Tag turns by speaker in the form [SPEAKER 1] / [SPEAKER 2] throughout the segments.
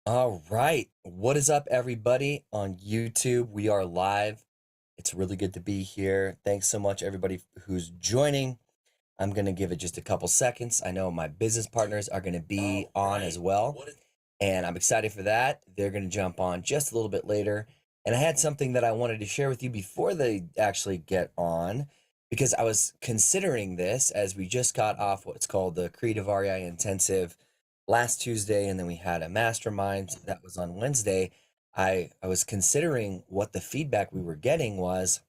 [SPEAKER 1] All right. What is up, everybody on YouTube? We are live. It's really good to be here. Thanks so much, everybody who's joining. I'm going to give it just a couple seconds. I know my business partners are going to be on as well, and I'm excited for that. They're going to jump on just a little bit later. And I had something that I wanted to share with you before they actually get on, because I was considering this as we just got off what's called the Creative REI Intensive last Tuesday, and then we had a mastermind that was on Wednesday. I was considering what the feedback we were getting was,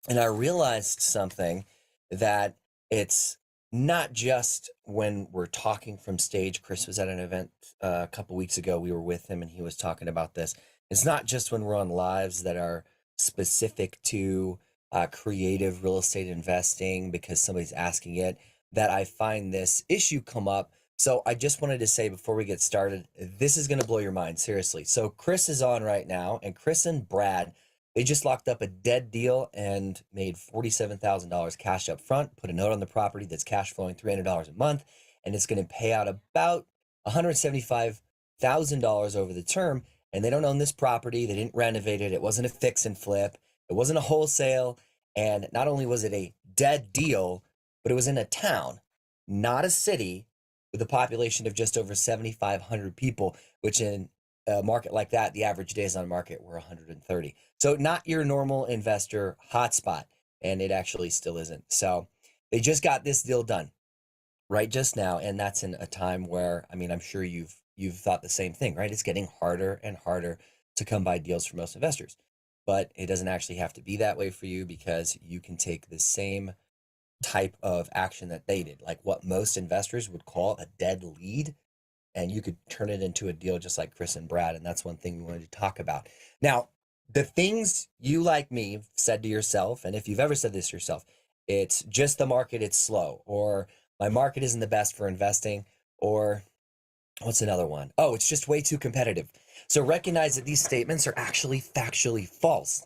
[SPEAKER 1] and I realized something that it's not just when we're talking from stage. Chris was at an event a couple weeks ago. We were with him and he was talking about this. It's not just when we're on lives that are specific to creative real estate investing because somebody's asking it that I find this issue come up. So I just wanted to say before we get started, this is going to blow your mind, seriously. So Chris is on right now, and Chris and Brad, they just locked up a dead deal and made $47,000 cash up front, put a note on the property that's cash flowing $300 a month, and it's going to pay out about $175,000 over the term. And they don't own this property. They didn't renovate it. It wasn't a fix and flip. It wasn't a wholesale. And not only was it a dead deal, but it was in a town, not a city, with a population of just over 7,500 people, which in a market like that, the average days on market were 130. So not your normal investor hotspot, and it actually still isn't. So they just got this deal done right just now, and that's in a time where, I mean, I'm sure you've thought the same thing, right? It's getting harder and harder to come by deals for most investors. But it doesn't actually have to be that way for you, because you can take the same type of action that they did, like what most investors would call a dead lead, and you could turn it into a deal just like Chris and Brad. And that's one thing we wanted to talk about. Now, the things you, like me, said to yourself, and if you've ever said this to yourself, it's just the market, it's slow, or my market isn't the best for investing, or what's another one? Oh, it's just way too competitive. So recognize that these statements are actually factually false.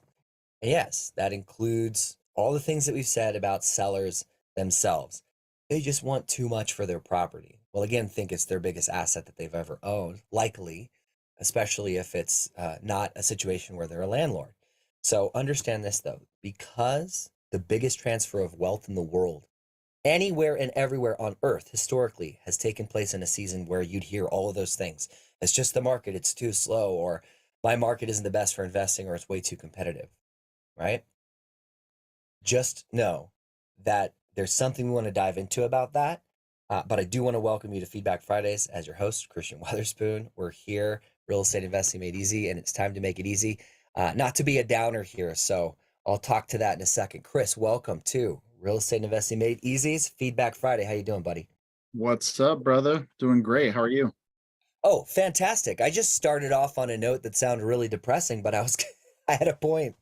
[SPEAKER 1] And yes, that includes all the things that we've said about sellers themselves. They just want too much for their property. Well, again, think it's their biggest asset that they've ever owned, likely, especially if it's not a situation where they're a landlord. So understand this, though, because the biggest transfer of wealth in the world, anywhere and everywhere on earth, historically, has taken place in a season where you'd hear all of those things. It's just the market, it's too slow, or my market isn't the best for investing, or it's way too competitive, right? Just know that there's something we want to dive into about that. But I do want to welcome you to Feedback Fridays as your host, Christian Weatherspoon. We're here, Real Estate Investing Made Easy, and it's time to make it easy. Not to be a downer here, so I'll talk to that in a second. Chris, welcome to Real Estate Investing Made Easy's Feedback Friday. How you doing, buddy?
[SPEAKER 2] What's up, brother? Doing great. How are you?
[SPEAKER 1] Oh, fantastic. I just started off on a note that sounded really depressing, but I had a point.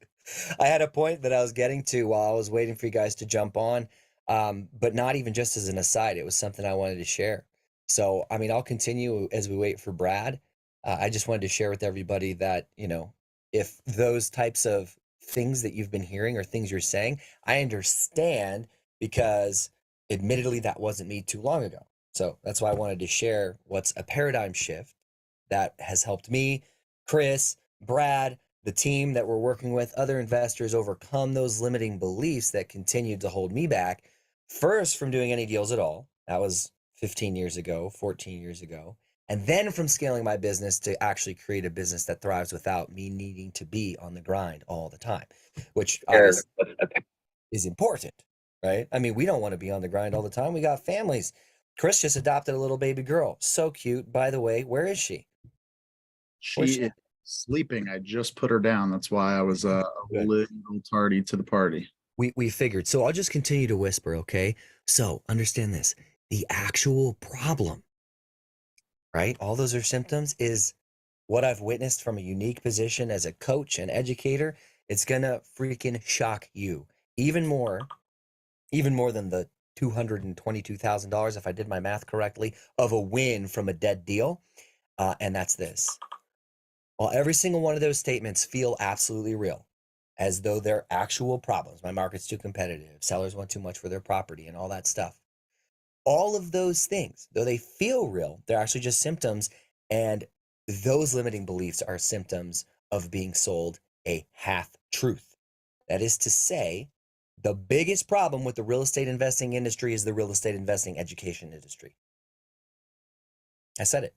[SPEAKER 1] I had a point that I was getting to while I was waiting for you guys to jump on. But not even just as an aside, it was something I wanted to share. So, I mean, I'll continue as we wait for Brad. I just wanted to share with everybody that, if those types of things that you've been hearing or things you're saying, I understand, because admittedly, that wasn't me too long ago. So that's why I wanted to share what's a paradigm shift that has helped me, Chris, Brad, the team that we're working with, other investors overcome those limiting beliefs that continued to hold me back, first from doing any deals at all. That was 15 years ago, 14 years ago. And then from scaling my business to actually create a business that thrives without me needing to be on the grind all the time, which
[SPEAKER 2] Sure.
[SPEAKER 1] obviously is important, right? I mean, we don't want to be on the grind all the time. We got families. Chris just adopted a little baby girl. So cute. By the way, where is she? Where's
[SPEAKER 2] She
[SPEAKER 1] she
[SPEAKER 2] is
[SPEAKER 1] at?
[SPEAKER 2] sleeping. I just put her down. That's why I was a
[SPEAKER 1] Good.
[SPEAKER 2] little tardy to the party.
[SPEAKER 1] We figured. So I'll just continue to whisper, okay? So understand this. The actual problem, right? All those are symptoms, is what I've witnessed from a unique position as a coach and educator. It's gonna freaking shock you. Even more, even more than the $222,000, if I did my math correctly, of a win from a dead deal. And that's this. While every single one of those statements feel absolutely real, as though they're actual problems, my market's too competitive, sellers want too much for their property, and all that stuff. All of those things, though they feel real, they're actually just symptoms. And those limiting beliefs are symptoms of being sold a half truth. That is to say, the biggest problem with the real estate investing industry is the real estate investing education industry. I said it.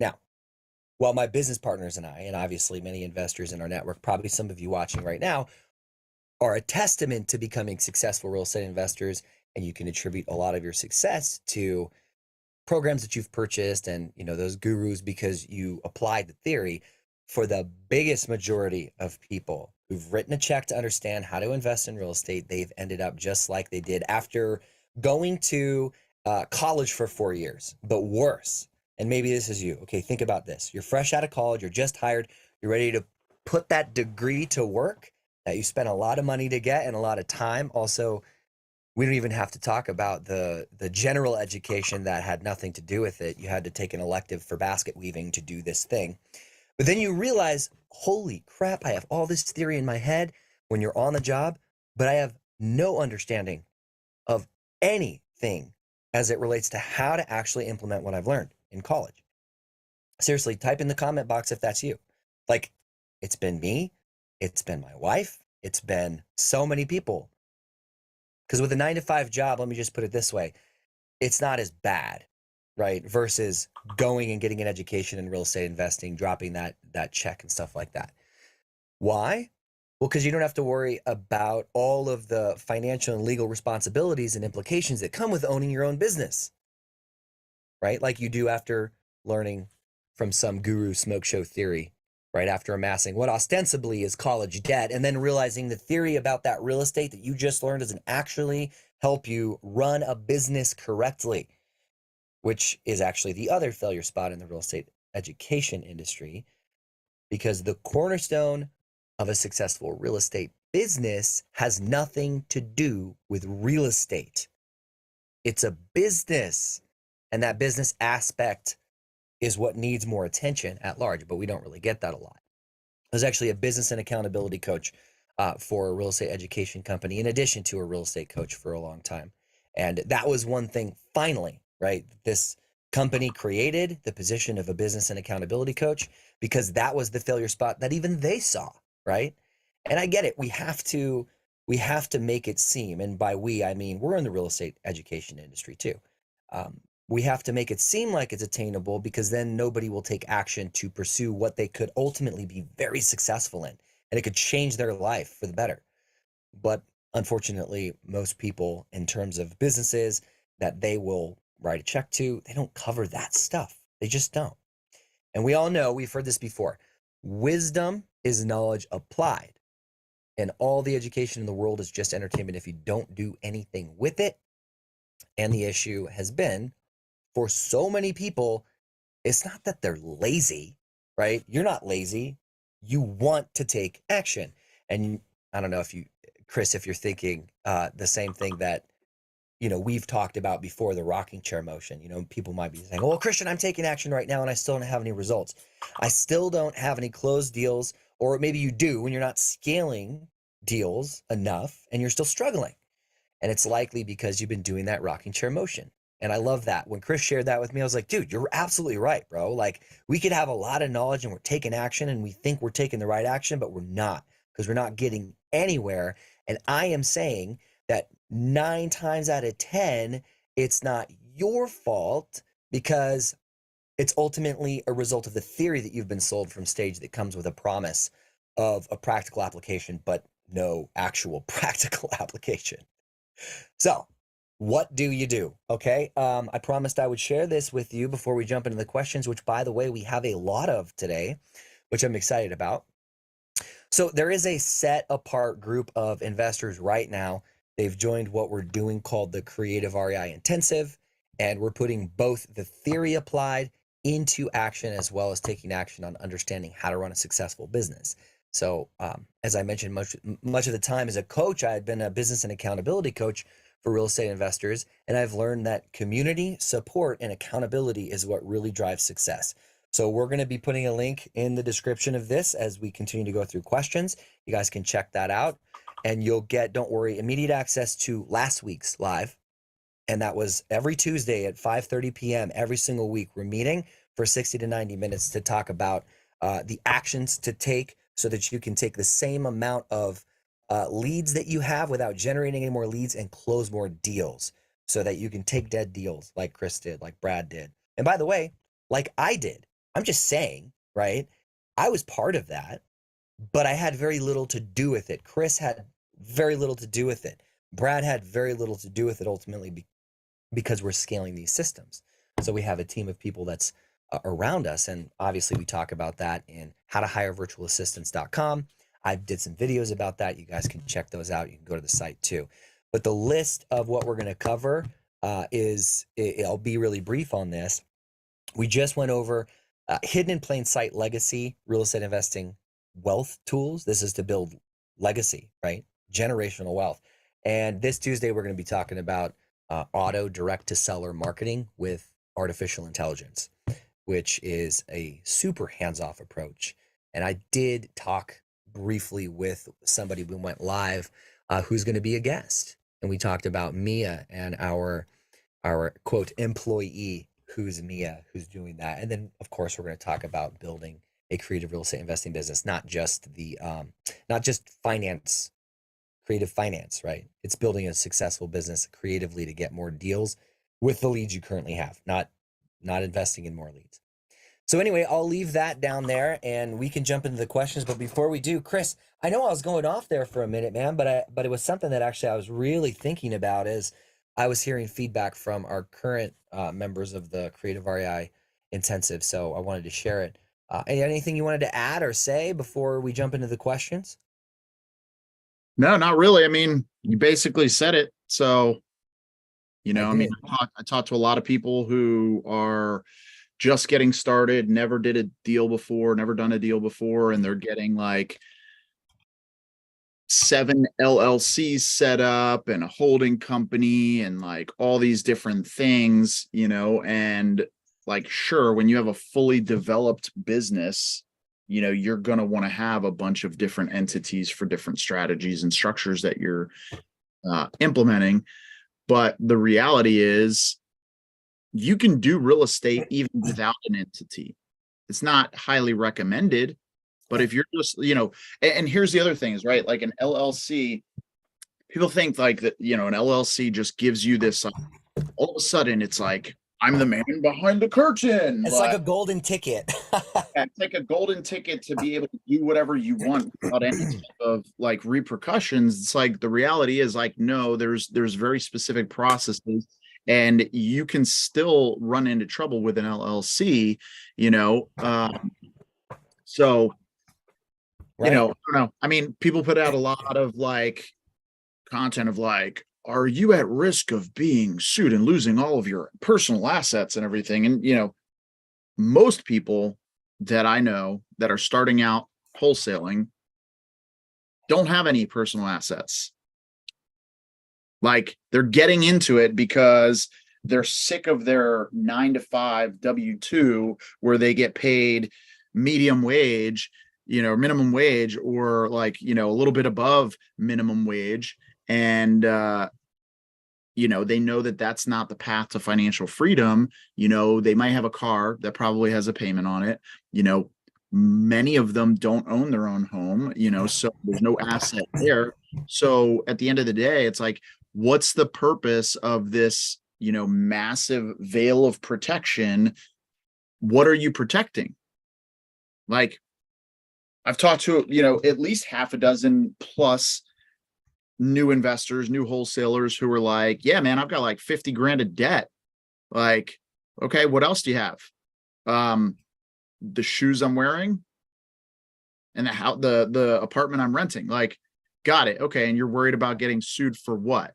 [SPEAKER 1] Now, while my business partners and I, and obviously many investors in our network, probably some of you watching right now, are a testament to becoming successful real estate investors, and you can attribute a lot of your success to programs that you've purchased and those gurus because you applied the theory. For the biggest majority of people who've written a check to understand how to invest in real estate, they've ended up just like they did after going to college for 4 years, but worse. And maybe this is you. Okay, think about this. You're fresh out of college, you're just hired, you're ready to put that degree to work that you spent a lot of money to get and a lot of time. Also, we don't even have to talk about the general education that had nothing to do with it. You had to take an elective for basket weaving to do this thing. But then you realize, holy crap, I have all this theory in my head when you're on the job, but I have no understanding of anything as it relates to how to actually implement what I've learned in college. Seriously, type in the comment box if that's you. Like, it's been me, it's been my wife, it's been so many people. Because with a 9 to 5 job, let me just put it this way, it's not as bad, right? Versus going and getting an education in real estate investing, dropping that check and stuff like that. Why? Well, because you don't have to worry about all of the financial and legal responsibilities and implications that come with owning your own business, right? Like you do after learning from some guru smoke show theory, right? After amassing what ostensibly is college debt and then realizing the theory about that real estate that you just learned doesn't actually help you run a business correctly, which is actually the other failure spot in the real estate education industry, because the cornerstone of a successful real estate business has nothing to do with real estate. It's a business, and that business aspect is what needs more attention at large, but we don't really get that a lot. I was actually a business and accountability coach for a real estate education company, in addition to a real estate coach for a long time. And that was one thing, finally, right? This company created the position of a business and accountability coach because that was the failure spot that even they saw, right? And I get it. We have to make it seem, and by we, I mean, we're in the real estate education industry too. Um, we have to make it seem like it's attainable because then nobody will take action to pursue what they could ultimately be very successful in, and it could change their life for the better. But unfortunately, most people, in terms of businesses that they will write a check to, they don't cover that stuff. They just don't. And we all know, we've heard this before, wisdom is knowledge applied. And all the education in the world is just entertainment if you don't do anything with it. And the issue has been, for so many people, it's not that they're lazy, right? You're not lazy. You want to take action. And I don't know if you, Chris, if you're thinking the same thing that, we've talked about before, the rocking chair motion. People might be saying, well, Christian, I'm taking action right now and I still don't have any results. I still don't have any closed deals, or maybe you do when you're not scaling deals enough and you're still struggling. And it's likely because you've been doing that rocking chair motion. And I love that. When Chris shared that with me, I was like, dude, you're absolutely right, bro. Like, we could have a lot of knowledge and we're taking action and we think we're taking the right action, but we're not, because we're not getting anywhere. And I am saying that 9 times out of 10, it's not your fault, because it's ultimately a result of the theory that you've been sold from stage that comes with a promise of a practical application, but no actual practical application. So, what do you do? Okay. I promised I would share this with you before we jump into the questions, which, by the way, we have a lot of today, which I'm excited about. So, there is a set apart group of investors right now. They've joined what we're doing called the Creative REI Intensive, and we're putting both the theory applied into action as well as taking action on understanding how to run a successful business. So, as I mentioned, much of the time as a coach, I had been a business and accountability coach for real estate investors, and I've learned that community support and accountability is what really drives success. So we're going to be putting a link in the description of this as we continue to go through questions. You guys can check that out, and you'll get, don't worry, immediate access to last week's live. And that was every Tuesday at 5:30 p.m. every single week. We're meeting for 60 to 90 minutes to talk about the actions to take so that you can take the same amount of leads that you have without generating any more leads and close more deals so that you can take dead deals like Chris did, like Brad did. And by the way, like I did. I'm just saying, right? I was part of that, but I had very little to do with it. Chris had very little to do with it. Brad had very little to do with it ultimately because we're scaling these systems. So we have a team of people that's around us. And obviously we talk about that in howtohirevirtualassistants.com. I did some videos about that. You guys can check those out. You can go to the site too. But the list of what we're going to cover I'll be really brief on this. We just went over hidden in plain sight legacy real estate investing wealth tools. This is to build legacy, right? Generational wealth. And this Tuesday, we're going to be talking about auto direct to seller marketing with artificial intelligence, which is a super hands-off approach. And I did talk briefly with somebody, we went live, who's going to be a guest. And we talked about Mia and our quote employee, who's Mia, who's doing that. And then of course we're going to talk about building a creative real estate investing business, not just finance, creative finance, right? It's building a successful business creatively to get more deals with the leads you currently have, not investing in more leads. So anyway, I'll leave that down there and we can jump into the questions. But before we do, Chris, I know I was going off there for a minute, man, but it was something that actually I was really thinking about as I was hearing feedback from our current members of the Creative REI Intensive. So I wanted to share it. Anything you wanted to add or say before we jump into the questions?
[SPEAKER 2] No, not really. I mean, you basically said it. So, I talked to a lot of people who are just getting started, never did a deal before, never done a deal before, and they're getting like 7 LLCs set up and a holding company and like all these different things, and like, sure, when you have a fully developed business, you're going to want to have a bunch of different entities for different strategies and structures that you're implementing. But the reality is you can do real estate even without an entity. It's not highly recommended, but if you're just, and here's the other thing is, right, like an LLC, people think like that, an LLC just gives you this, all of a sudden it's like, I'm the man behind the curtain.
[SPEAKER 1] It's like a golden ticket.
[SPEAKER 2] It's like a golden ticket to be able to do whatever you want without any type of like repercussions. It's like the reality is like, no, there's very specific processes, and you can still run into trouble with an LLC, so,
[SPEAKER 1] Right.
[SPEAKER 2] I don't know. I mean, people put out a lot of like content of like, are you at risk of being sued and losing all of your personal assets and everything? And, most people that I know that are starting out wholesaling don't have any personal assets. Like, they're getting into it because they're sick of their 9-to-5 W-2 where they get paid medium wage, minimum wage, or like, a little bit above minimum wage. And, they know that that's not the path to financial freedom. They might have a car that probably has a payment on it. Many of them don't own their own home, so there's no asset there. So at the end of the day, it's like, what's the purpose of this, massive veil of protection? What are you protecting? Like, I've talked to, at least half a dozen plus new investors, new wholesalers who are like, yeah, man, I've got like 50 grand of debt. Like, okay, what else do you have? The shoes I'm wearing and the apartment I'm renting. Like, got it. Okay. And you're worried about getting sued for what?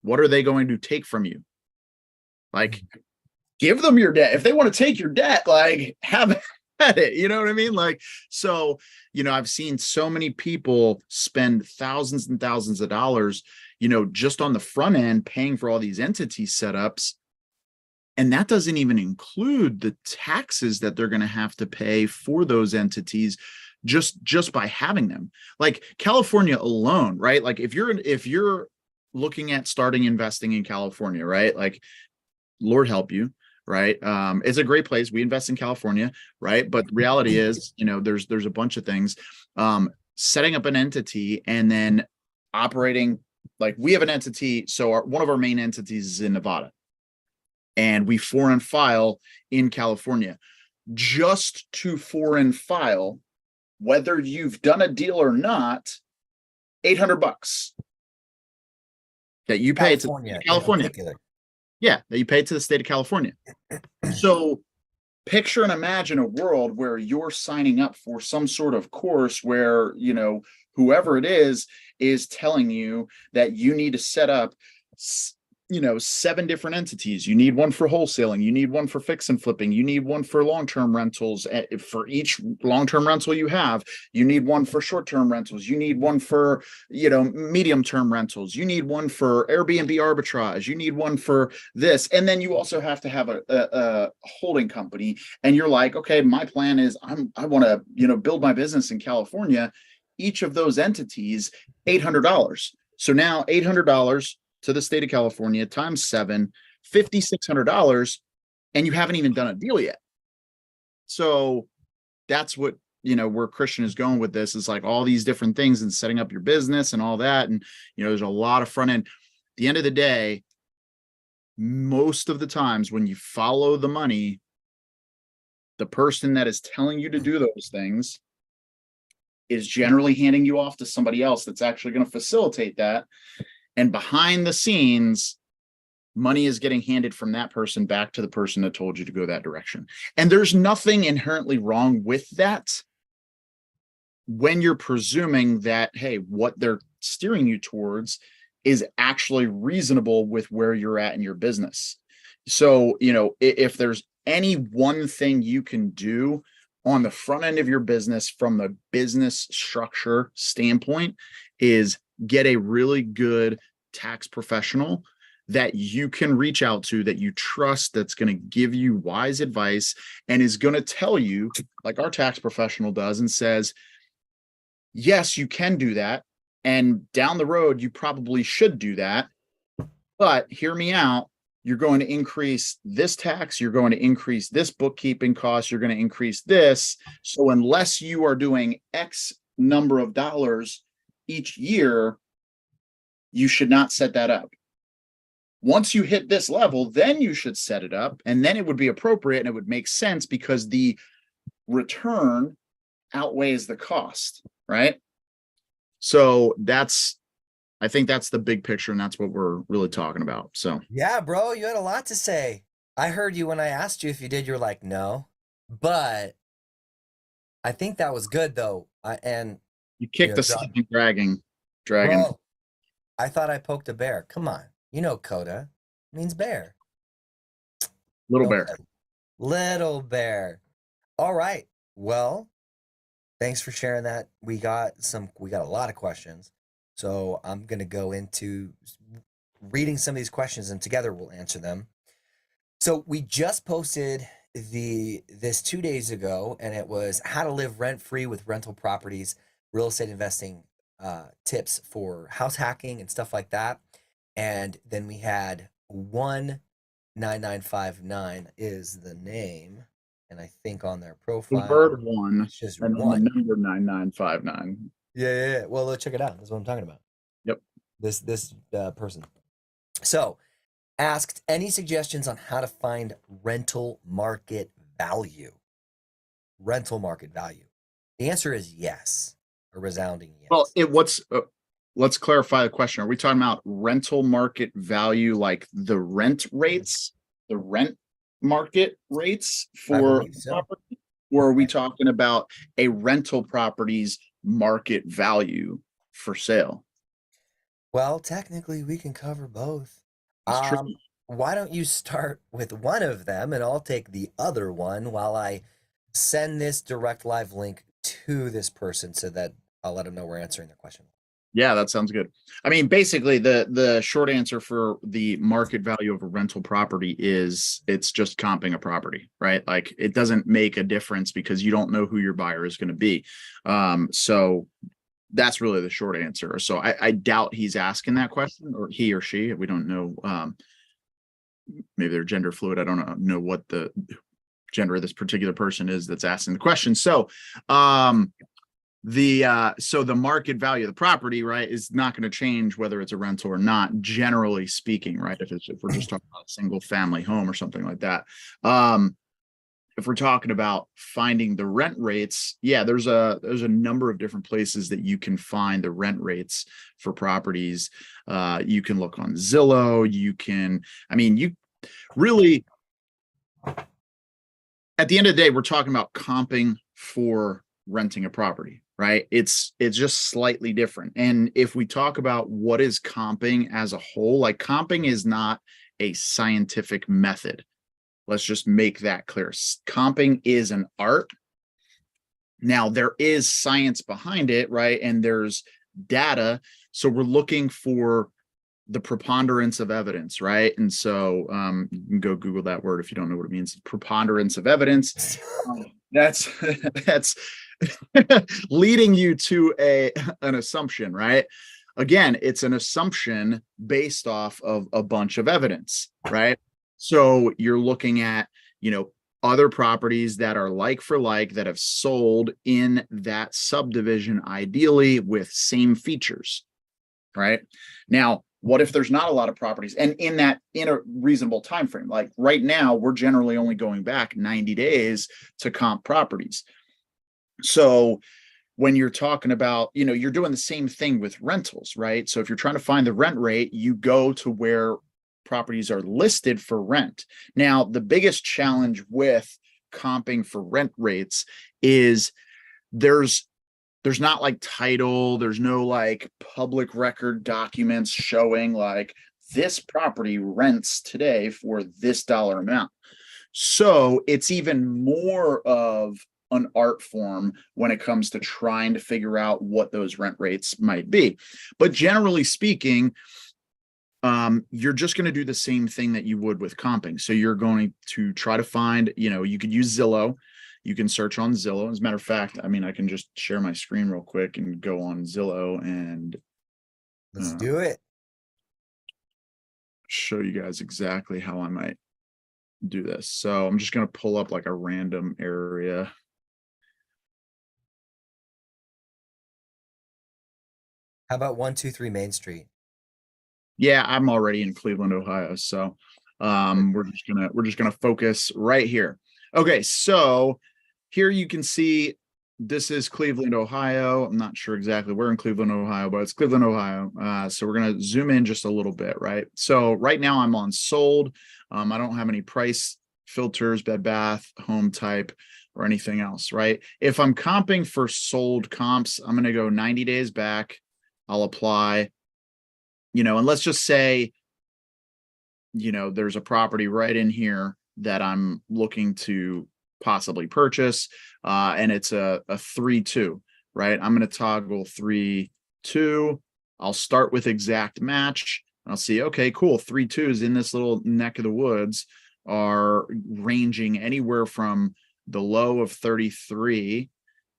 [SPEAKER 2] What are they going to take from you? Like, give them your debt. If they want to take your debt, like, have at it. You know what I mean? Like, so, I've seen so many people spend thousands and thousands of dollars, just on the front end paying for all these entity setups. And that doesn't even include the taxes that they're going to have to pay for those entities just by having them. Like California alone, right? Like if you're looking at starting investing in California, right? Like, Lord help you, right? It's a great place. We invest in California, right? But the reality is, there's a bunch of things. Setting up an entity and then operating, like, we have an entity. So one of our main entities is in Nevada, and we foreign file in California. Just to foreign file, whether you've done a deal or not, $800 that you pay to
[SPEAKER 1] California in
[SPEAKER 2] California.
[SPEAKER 1] particular.
[SPEAKER 2] Yeah, that you pay to the state of California. So picture and imagine a world where you're signing up for some sort of course where, whoever it is telling you that you need to set up 7 different entities. You need one for wholesaling, you need one for fix and flipping, you need one for long-term rentals. For each long-term rental you have, you need one for short-term rentals, you need one for medium-term rentals, you need one for Airbnb arbitrage, you need one for this, and then you also have to have a holding company. And you're like, okay, my plan is I want to build my business in California. Each of those entities, $800. So now $800 to the state of California times 7, $5,600, and you haven't even done a deal yet. So that's what, where Christian is going with this, is like all these different things and setting up your business and all that. And, there's a lot of front end. At the end of the day, most of the times when you follow the money, the person that is telling you to do those things is generally handing you off to somebody else that's actually going to facilitate that. And behind the scenes, money is getting handed from that person back to the person that told you to go that direction. And there's nothing inherently wrong with that when you're presuming that, hey, what they're steering you towards is actually reasonable with where you're at in your business. So, if there's any one thing you can do on the front end of your business from the business structure standpoint, is get a really good tax professional that you can reach out to, that you trust, that's going to give you wise advice and is going to tell you, like our tax professional does, and says, yes, you can do that. And down the road, you probably should do that. But hear me out. You're going to increase this tax. You're going to increase this bookkeeping cost. You're going to increase this. So unless you are doing X number of dollars each year, you should not set that up. Once you hit this level, then you should set it up, and then it would be appropriate and it would make sense because the return outweighs the cost, right? So I think that's the big picture, and that's what we're really talking about. So
[SPEAKER 1] Yeah, bro, you had a lot to say. I heard you when I asked you if you did. You're like, no, but I think that was good though.
[SPEAKER 2] you kick the sleeping dragon.
[SPEAKER 1] Bro, I thought I poked a bear. Come on, coda means bear.
[SPEAKER 2] Little
[SPEAKER 1] Don't
[SPEAKER 2] bear.
[SPEAKER 1] play. Little bear. All right. Well, thanks for sharing that. We got a lot of questions. So I'm gonna go into reading some of these questions, and together we'll answer them. So we just posted this 2 days ago, and it was how to live rent free with rental properties, real estate investing tips for house hacking and stuff like that. And then we had 19959 is the name, and I think on their
[SPEAKER 2] The
[SPEAKER 1] profile,
[SPEAKER 2] bird one,
[SPEAKER 1] it's just
[SPEAKER 2] and then
[SPEAKER 1] one.
[SPEAKER 2] the number 9959.
[SPEAKER 1] Yeah. Well, let's check it out. That's what I'm talking about.
[SPEAKER 2] Yep.
[SPEAKER 1] This person. So, asked any suggestions on how to find rental market value. Rental market value. The answer is yes, a resounding yes.
[SPEAKER 2] Well, let's clarify the question. Are we talking about rental market value, like the rent rates, the rent market rates for
[SPEAKER 1] so.
[SPEAKER 2] property, or are we talking about a rental property's market value for sale?
[SPEAKER 1] Well, technically, we can cover both.
[SPEAKER 2] It's true.
[SPEAKER 1] Why don't you start with one of them, and I'll take the other one while I send this direct live link to this person so that I'll let them know we're answering their question.
[SPEAKER 2] Yeah, that sounds good. I mean, basically, the short answer for the market value of a rental property is it's just comping a property, right? Like, it doesn't make a difference because you don't know who your buyer is going to be. So That's really the short answer. So I doubt he's asking that question, or he or she. We don't know. Maybe they're gender fluid. I don't know what the gender of this particular person is that's asking the question. So the market value of the property, right, is not going to change whether it's a rental or not, generally speaking, right? If we're just talking about a single family home or something like that. If we're talking about finding the rent rates, yeah, there's a number of different places that you can find the rent rates for properties. You can look on Zillow. You really, at the end of the day, we're talking about comping for renting a property, right? It's just slightly different. And if we talk about what is comping as a whole, like, comping is not a scientific method. Let's just make that clear. Comping is an art. Now, there is science behind it, right? And there's data. So we're looking for the preponderance of evidence, right? And so you can go Google that word if you don't know what it means. Preponderance of evidence. That's leading you to an assumption, right? Again, it's an assumption based off of a bunch of evidence, right? So you're looking at, other properties that are like for like that have sold in that subdivision, ideally with same features, right? Now, what if there's not a lot of properties and in a reasonable time frame? Like right now, we're generally only going back 90 days to comp properties. So when you're talking about, you're doing the same thing with rentals, right? So if you're trying to find the rent rate, you go to where properties are listed for rent. Now, the biggest challenge with comping for rent rates is there's not like title, there's no like public record documents showing like this property rents today for this dollar amount. So it's even more of an art form when it comes to trying to figure out what those rent rates might be. But generally speaking, you're just going to do the same thing that you would with comping. So you're going to try to find, you could use Zillow. You can search on Zillow. As a matter of fact, I can just share my screen real quick and go on Zillow and
[SPEAKER 1] let's do it.
[SPEAKER 2] show you guys exactly how I might do this. So I'm just going to pull up like a random area.
[SPEAKER 1] How about 123 Main Street?
[SPEAKER 2] Yeah, I'm already in Cleveland, Ohio. So we're just gonna focus right here. Okay, so here you can see this is Cleveland, Ohio. I'm not sure exactly where in Cleveland, Ohio, but it's Cleveland, Ohio. So we're gonna zoom in just a little bit, right? So right now I'm on sold. I don't have any price filters, Bed Bath, home type, or anything else, right? If I'm comping for sold comps, I'm gonna go 90 days back. I'll apply. And let's just say, there's a property right in here that I'm looking to possibly purchase, and it's a 3-2, right? I'm going to toggle 3-2. I'll start with exact match. I'll see, okay, cool. 3-2s in this little neck of the woods are ranging anywhere from the low of 33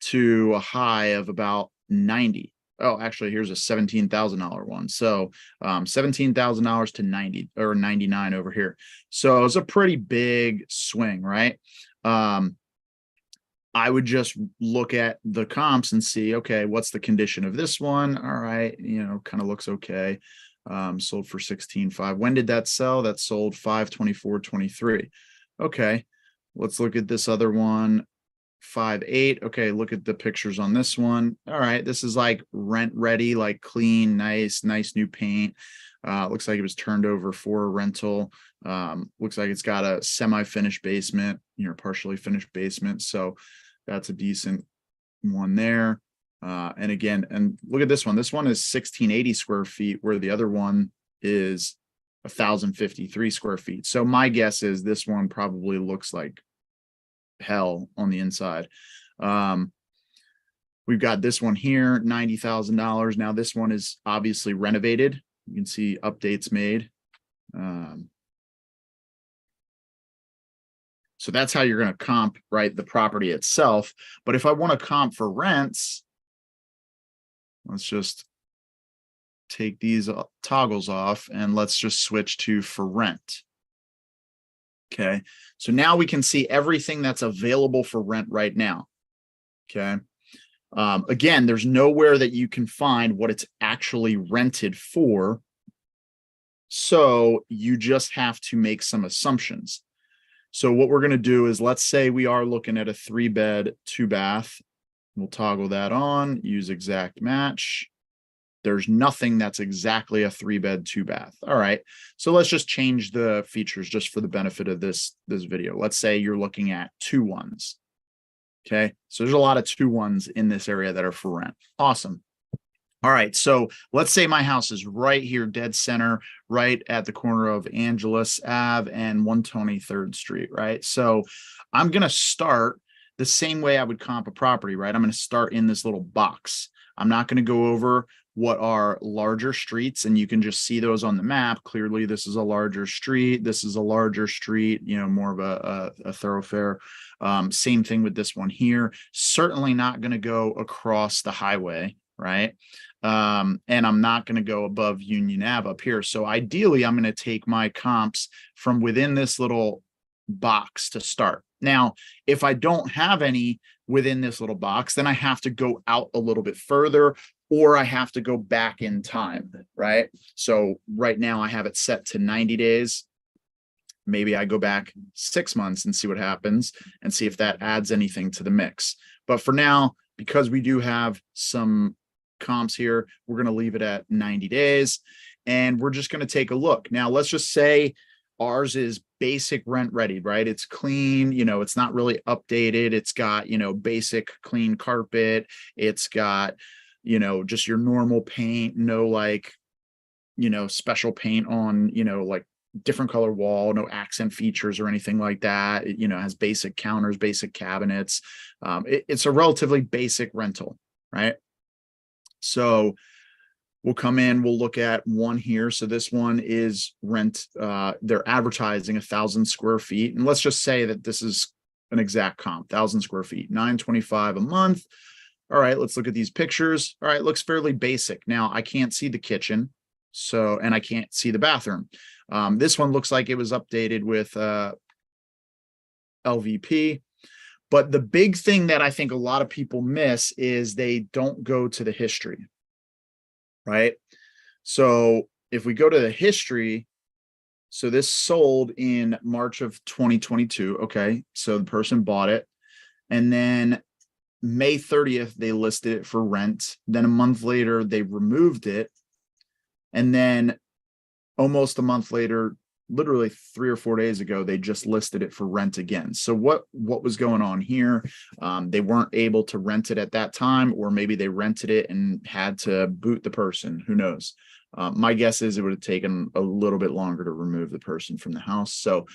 [SPEAKER 2] to a high of about 90. Oh, actually, here's a $17,000 one. So $17,000 to 90 or 99 over here. So it's a pretty big swing, right? I would just look at the comps and see, okay, what's the condition of this one? All right, kind of looks okay. Sold for 16.5. When did that sell? That sold 5/24/23. Okay, let's look at this other one. 5.8. Okay, look at the pictures on this one. All right, this is like rent ready, like clean, nice new paint. Looks like it was turned over for a rental. Looks like it's got a semi-finished basement, partially finished basement. So that's a decent one there. And again, and look at this one. This one is 1680 square feet, where the other one is 1,053 square feet. So my guess is this one probably looks like hell on the inside. We've got this one here, $90,000. Now this one is obviously renovated. You can see updates made. So that's how you're going to comp, right, the property itself. But if I want to comp for rents, Let's just take these toggles off and let's just switch to for rent. Okay, so now we can see everything that's available for rent right now. Okay, again, there's nowhere that you can find what it's actually rented for. So you just have to make some assumptions. So what we're going to do is, let's say we are looking at a 3-bed, 2-bath. We'll toggle that on, use exact match. There's nothing that's exactly a 3-bed, 2-bath. All right. So let's just change the features just for the benefit of this video. Let's say you're looking at 2-1s. Okay. So there's a lot of 2-1s in this area that are for rent. Awesome. All right. So let's say my house is right here, dead center, right at the corner of Angeles Ave and 123rd Street. Right. So I'm going to start the same way I would comp a property, right? I'm going to start in this little box. I'm not going to go over what are larger streets, and you can just see those on the map. Clearly, this is a larger street. This is a larger street, you know, more of a thoroughfare. Same thing with this one here. Certainly not going to go across the highway, right? And I'm not going to go above Union Ave up here. So ideally, I'm going to take my comps from within this little box to start. Now, if I don't have any within this little box, then I have to go out a little bit further, or I have to go back in time, right? So right now I have it set to 90 days. Maybe I go back 6 months and see what happens and see if that adds anything to the mix. But for now, because we do have some comps here, we're going to leave it at 90 days and we're just going to take a look. Now, let's just say ours is basic rent ready, right? It's clean, you know, it's not really updated. It's got, you know, basic clean carpet. It's got, you know, just your normal paint, no like, you know, special paint on, you know, like different color wall, no accent features or anything like that. It, you know, has basic counters, basic cabinets. It's a relatively basic rental, right? So we'll come in, we'll look at one here. So this one is rent. They're advertising 1,000 square feet. And let's just say that this is an exact comp, 1,000 square feet, $925 a month. All right, let's look at these pictures. All right, looks fairly basic. Now I can't see the kitchen. So, and I can't see the bathroom. This one looks like it was updated with LVP. But the big thing that I think a lot of people miss is they don't go to the history, right? So if we go to the history, so this sold in March of 2022. Okay, so the person bought it. And then May 30th, they listed it for rent. Then a month later, they removed it. And then almost a month later, literally 3 or 4 days ago, they just listed it for rent again. So what was going on here? They weren't able to rent it at that time, or maybe they rented it and had to boot the person. Who knows? My guess is it would have taken a little bit longer to remove the person from the house. So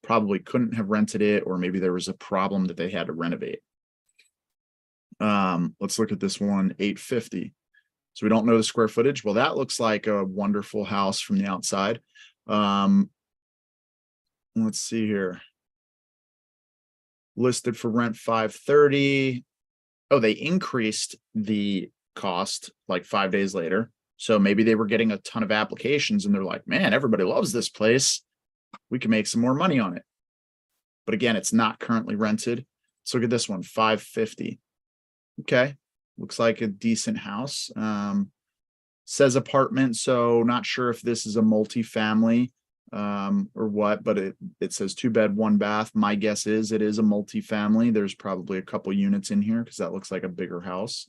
[SPEAKER 2] probably couldn't have rented it, or maybe there was a problem that they had to renovate. Let's look at this one, 850. So we don't know the square footage. Well, that looks like a wonderful house from the outside. Let's see here. Listed for rent 530. Oh, they increased the cost like 5 days later. So maybe they were getting a ton of applications and they're like, man, everybody loves this place. We can make some more money on it. But again, it's not currently rented. Let's look at this one, 550. Okay. Looks like a decent house. Says apartment, so not sure if this is a multifamily or what, but it says 2-bed, 1-bath. My guess is it is a multifamily. There's probably a couple units in here because that looks like a bigger house.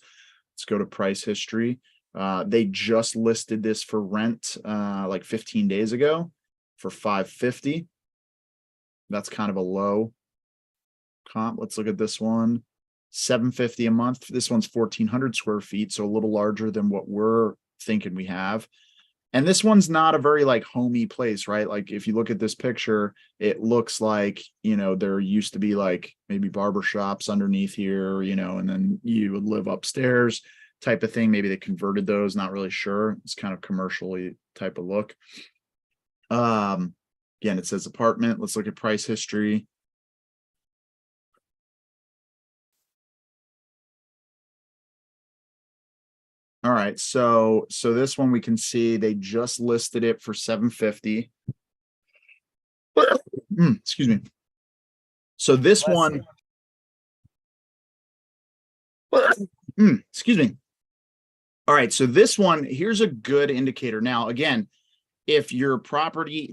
[SPEAKER 2] Let's go to price history. They just listed this for rent like 15 days ago for 550. That's kind of a low comp. Let's look at this one. 750 a month. This one's 1,400 square feet, so a little larger than what we're thinking we have. And this one's not a very like homey place, right? Like if you look at this picture, it looks like, you know, there used to be like maybe barber shops underneath here, you know, and then you would live upstairs type of thing. Maybe they converted those, not really sure. It's kind of commercially type of look. Again, it says apartment. Let's look at price history. All right. So this one we can see they just listed it for 750. Excuse me. So this
[SPEAKER 1] Bless
[SPEAKER 2] one,
[SPEAKER 1] you.
[SPEAKER 2] excuse me. All right. So this one, here's a good indicator. Now, again, if your property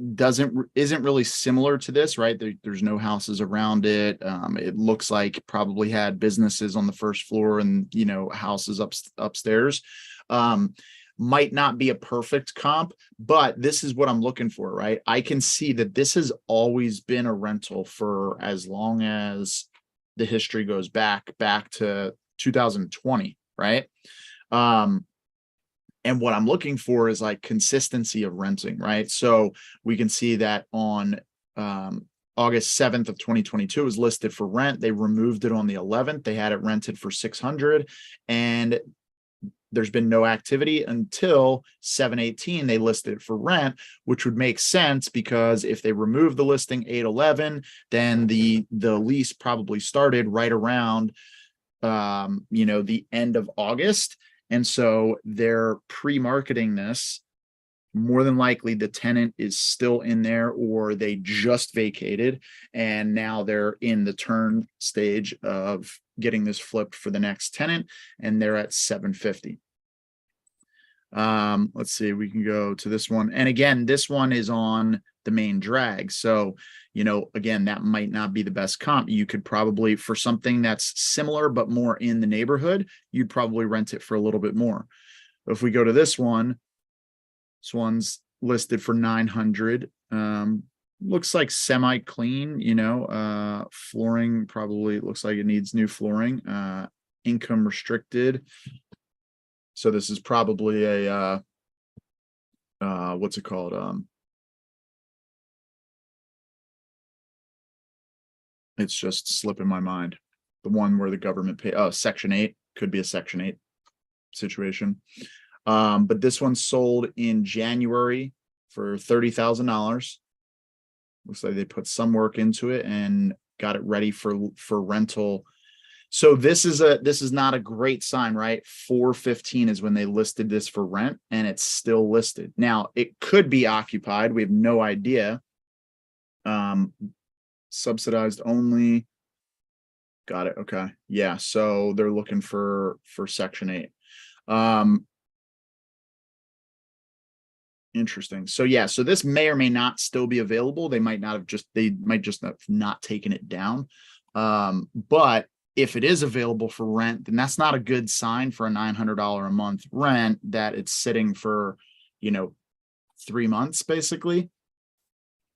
[SPEAKER 2] isn't really similar to this, right? There's no houses around it. It looks like it probably had businesses on the first floor and houses upstairs. Might not be a perfect comp, but this is what I'm looking for, right? I can see that this has always been a rental for as long as the history goes back to 2020, right? Um, and what I'm looking for is like consistency of renting, right? So we can see that on August 7th of 2022 it was listed for rent. They removed it on the 11th. They had it rented for 600, and there's been no activity until 7/18. They listed it for rent, which would make sense because if they remove the listing 8/11, then the lease probably started right around the end of August. And so they're pre-marketing this. More than likely the tenant is still in there, or they just vacated and now they're in the turn stage of getting this flipped for the next tenant, and they're at 750. Let's see, we can go to this one. And again, this one is on the main drag. So, again, that might not be the best comp. You could probably, for something that's similar, but more in the neighborhood, you'd probably rent it for a little bit more. If we go to this one's listed for 900. Looks like semi clean, flooring probably looks like it needs new flooring, income restricted. So this is probably a what's it called? It's just slipping my mind. The one where the government pay Section 8, could be a Section 8 situation. But this one sold in January for $30,000. Looks like they put some work into it and got it ready for rental. So this is not a great sign, right? 4/15 is when they listed this for rent, and it's still listed. Now it could be occupied. We have no idea. Subsidized only. Got it. Okay. Yeah. So they're looking for Section 8. Interesting. So yeah, so this may or may not still be available. They might just have not taken it down. But if it is available for rent, then that's not a good sign for a $900 a month rent that it's sitting for, 3 months basically.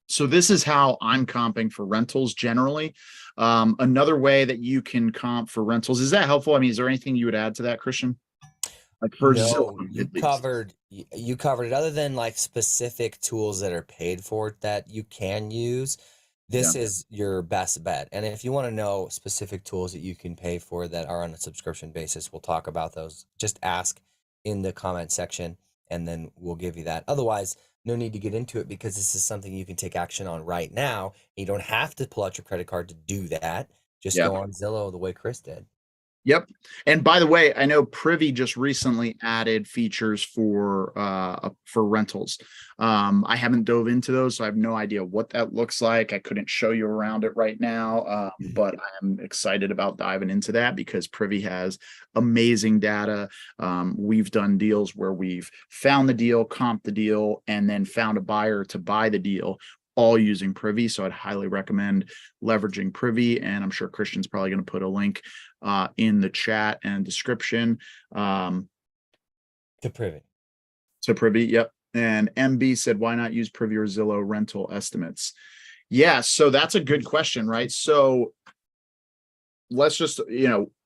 [SPEAKER 2] So this is how I'm comping for rentals generally. Another way that you can comp for rentals, is that helpful? I mean, is there anything you would add to that, Christian? Like for Zillow,
[SPEAKER 1] No, you
[SPEAKER 2] at least.
[SPEAKER 1] covered you covered it. Other than like specific tools that are paid for that you can use,
[SPEAKER 2] Yeah.
[SPEAKER 1] this is your best bet. And if you want to know specific tools that you can pay for that are on a subscription basis, we'll talk about those. Just ask in the comment section and then we'll give you that. Otherwise, no need to get into it because this is something you can take action on right now. You don't have to pull out your credit card to do that. Just
[SPEAKER 2] Yeah.
[SPEAKER 1] go on Zillow the way Chris did.
[SPEAKER 2] Yep. And by the way, I know Privy just recently added features for rentals. I haven't dove into those, so I have no idea what that looks like. I couldn't show you around it right now, but I'm excited about diving into that because Privy has amazing data. We've done deals where we've found the deal, comped the deal, and then found a buyer to buy the deal, all using Privy. So I'd highly recommend leveraging Privy, and I'm sure Christian's probably going to put a link in the chat and description.
[SPEAKER 1] To Privy.
[SPEAKER 2] To Privy, yep. And MB said, why not use Privy or Zillow rental estimates? Yeah, so that's a good question, right? So let's just,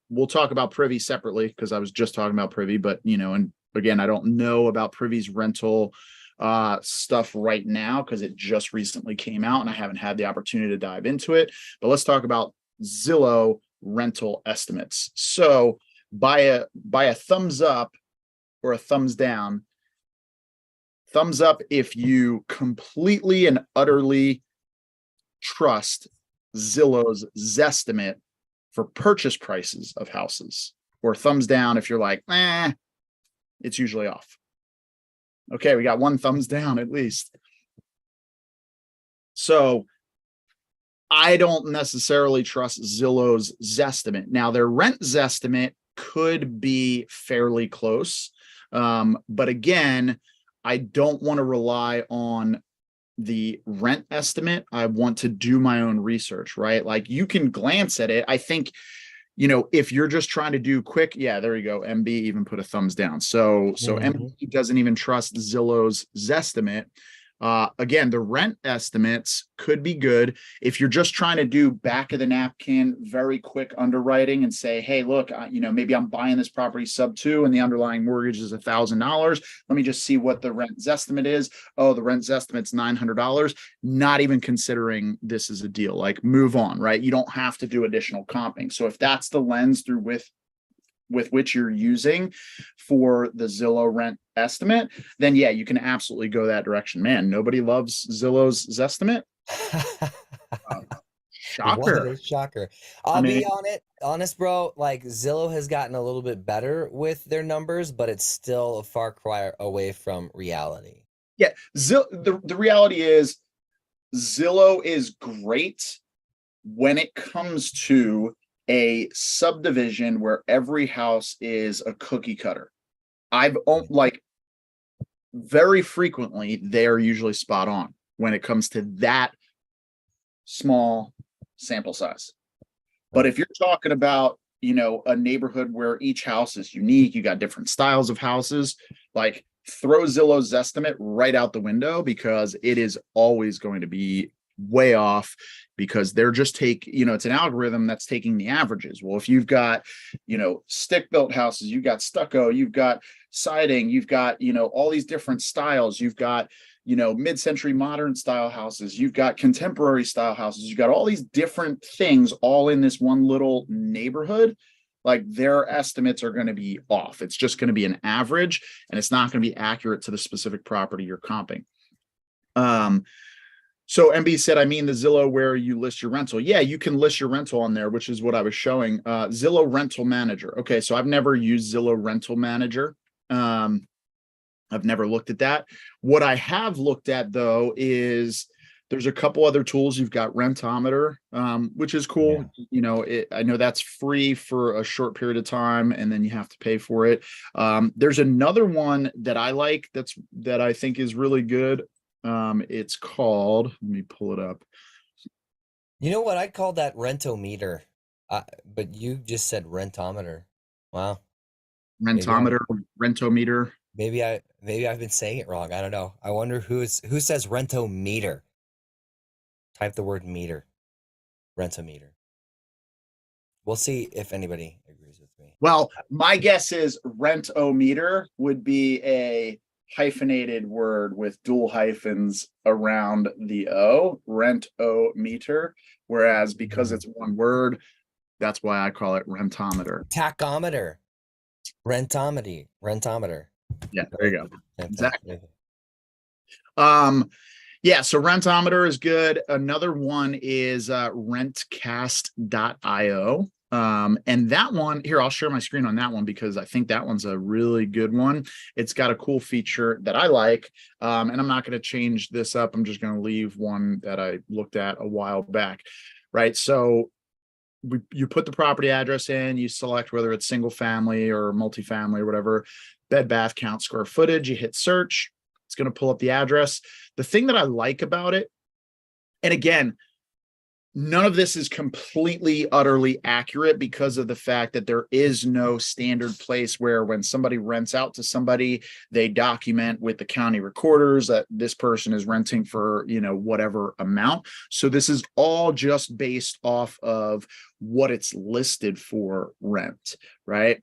[SPEAKER 2] we'll talk about Privy separately because I was just talking about Privy, but and again, I don't know about Privy's rental stuff right now because it just recently came out and I haven't had the opportunity to dive into it. But let's talk about Zillow rental estimates. So by a thumbs up or a thumbs down. Thumbs up if you completely and utterly trust Zillow's Zestimate for purchase prices of houses, or thumbs down if you're like, it's usually off. Okay, we got one thumbs down at least. So I don't necessarily trust Zillow's Zestimate. Now, their rent Zestimate could be fairly close. But again, I don't want to rely on the rent estimate. I want to do my own research, right? Like you can glance at it. I think, if you're just trying to do quick, yeah, there you go. MB even put a thumbs down. So MB doesn't even trust Zillow's Zestimate. Again, the rent estimates could be good if you're just trying to do back of the napkin, very quick underwriting and say, hey, look, maybe I'm buying this property sub 2 and the underlying mortgage is $1,000. Let me just see what the rent estimate is. Oh, the rent estimate's $900. Not even considering this as a deal. Like move on, right? You don't have to do additional comping. So if that's the lens through with which you're using for the Zillow rent estimate, then yeah, you can absolutely go that direction. Man, nobody loves Zillow's Zestimate.
[SPEAKER 1] What
[SPEAKER 2] Shocker.
[SPEAKER 1] a shocker. I'll be honest, bro. Like Zillow has gotten a little bit better with their numbers, but it's still a far cry away from reality.
[SPEAKER 2] Yeah, the reality is Zillow is great when it comes to a subdivision where every house is a cookie cutter. I've like very frequently they're usually spot on when it comes to that small sample size. But if you're talking about, a neighborhood where each house is unique, you got different styles of houses, like throw Zillow's estimate right out the window because it is always going to be way off because they're just it's an algorithm that's taking the averages. Well, if you've got, stick built houses, you've got stucco, you've got siding, you've got, all these different styles, you've got, mid-century modern style houses, you've got contemporary style houses, you've got all these different things all in this one little neighborhood. Like their estimates are going to be off. It's just going to be an average and it's not going to be accurate to the specific property you're comping. So MB said, I mean, the Zillow where you list your rental. Yeah, you can list your rental on there, which is what I was showing. Zillow Rental Manager. Okay, so I've never used Zillow Rental Manager. I've never looked at that. What I have looked at, though, is there's a couple other tools. You've got Rentometer, which is cool. Yeah. I know that's free for a short period of time, and then you have to pay for it. There's another one that I like that I think is really good. It's called, let me pull it up.
[SPEAKER 1] You know what? I'd call that rentometer. But you just said rentometer. Wow.
[SPEAKER 2] Rentometer, rentometer.
[SPEAKER 1] Maybe I've been saying it wrong. I don't know. I wonder who says rentometer. Type the word meter. Rentometer. We'll see if anybody agrees with me.
[SPEAKER 2] Well, my guess is rentometer would be a hyphenated word with dual hyphens around the O, rentometer. Whereas because it's one word, that's why I call it rentometer.
[SPEAKER 1] Tachometer. Rentometer.
[SPEAKER 2] Yeah, there you go. Exactly. Yeah, so Rentometer is good. Another one is rentcast.io. And that one here, I'll share my screen on that one because I think that one's a really good one. It's got a cool feature that I like. And I'm not going to change this up. I'm just going to leave one that I looked at a while back. Right. So you put the property address in, you select whether it's single family or multifamily or whatever, bed, bath, count, square footage, you hit search, it's going to pull up the address. The thing that I like about it, and again, none of this is completely, utterly accurate because of the fact that there is no standard place where when somebody rents out to somebody, they document with the county recorders that this person is renting for, whatever amount. So this is all just based off of what it's listed for rent, right?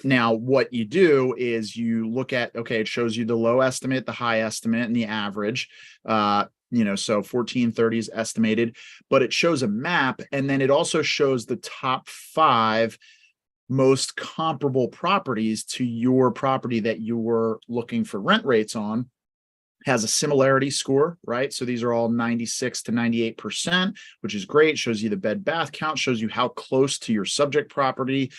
[SPEAKER 2] Now, what you do is you look at, okay, it shows you the low estimate, the high estimate, and the average. So 1430 is estimated, but it shows a map. And then it also shows the top 5 most comparable properties to your property that you were looking for rent rates on. has a similarity score, right? So these are all 96 to 98%, which is great. Shows you the bed bath count, shows you how close to your subject property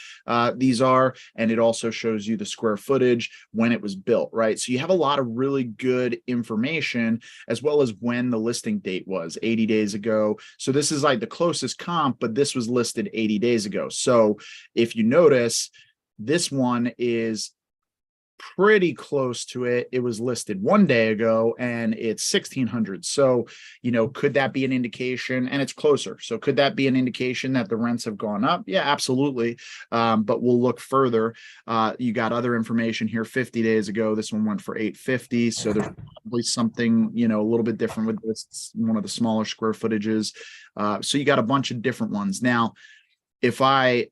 [SPEAKER 2] these are. And it also shows you the square footage when it was built, right? So you have a lot of really good information, as well as when the listing date was 80 days ago. So this is like the closest comp, but this was listed 80 days ago. So if you notice, this one is pretty close to it. It was listed 1 day ago and it's 1600. So, could that be an indication? And it's closer. So could that be an indication that the rents have gone up? Yeah, absolutely. But we'll look further. You got other information here 50 days ago. This one went for 850. So there's probably something, a little bit different with this. It's one of the smaller square footages. So you got a bunch of different ones. Now, if I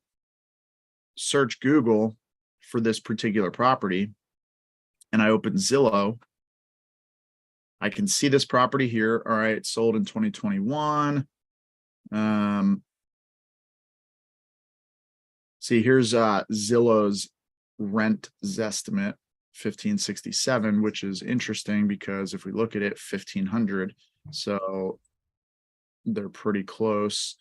[SPEAKER 2] search Google for this particular property, and I open Zillow, I can see this property here. All right, it's sold in 2021. See, here's Zillow's rent estimate, 1567, which is interesting because if we look at it, 1500. So they're pretty close.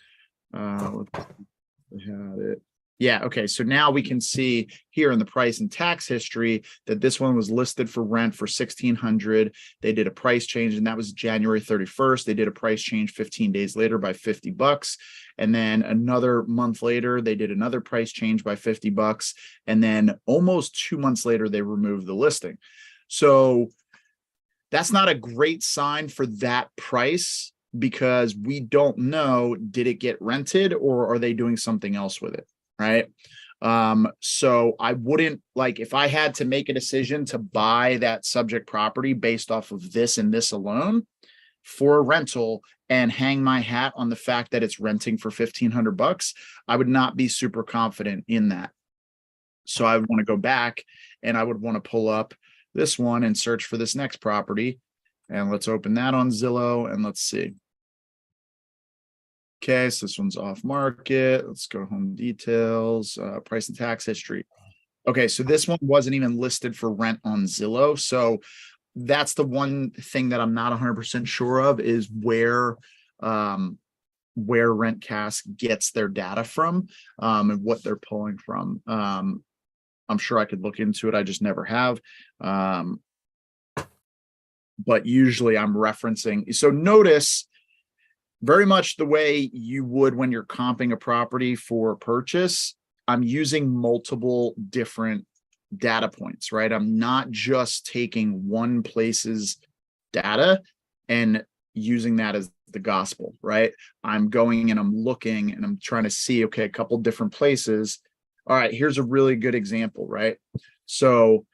[SPEAKER 2] They had it. Yeah, okay. So now we can see here in the price and tax history that this one was listed for rent for 1600. They did a price change, and that was January 31st. They did a price change 15 days later by $50. And then another month later, they did another price change by $50. And then almost 2 months later, they removed the listing. So that's not a great sign for that price, because we don't know, did it get rented or are they doing something else with it? Right. So I wouldn't, like, if I had to make a decision to buy that subject property based off of this and this alone for a rental and hang my hat on the fact that it's renting for $1,500, I would not be super confident in that. So I would want to go back and I would want to pull up this one and search for this next property. And let's open that on Zillow and let's see. Okay, so this one's off market. Let's go home details, price and tax history. Okay, so this one wasn't even listed for rent on Zillow. So that's the one thing that I'm not 100% sure of, is where RentCast gets their data from, and what they're pulling from. I'm sure I could look into it. I just never have. But usually I'm referencing. So notice, very much the way you would when you're comping a property for purchase, I'm using multiple different data points, right? I'm not just taking one place's data and using that as the gospel, right? I'm going and I'm looking and I'm trying to see, okay, a couple different places. All right, here's a really good example, right? So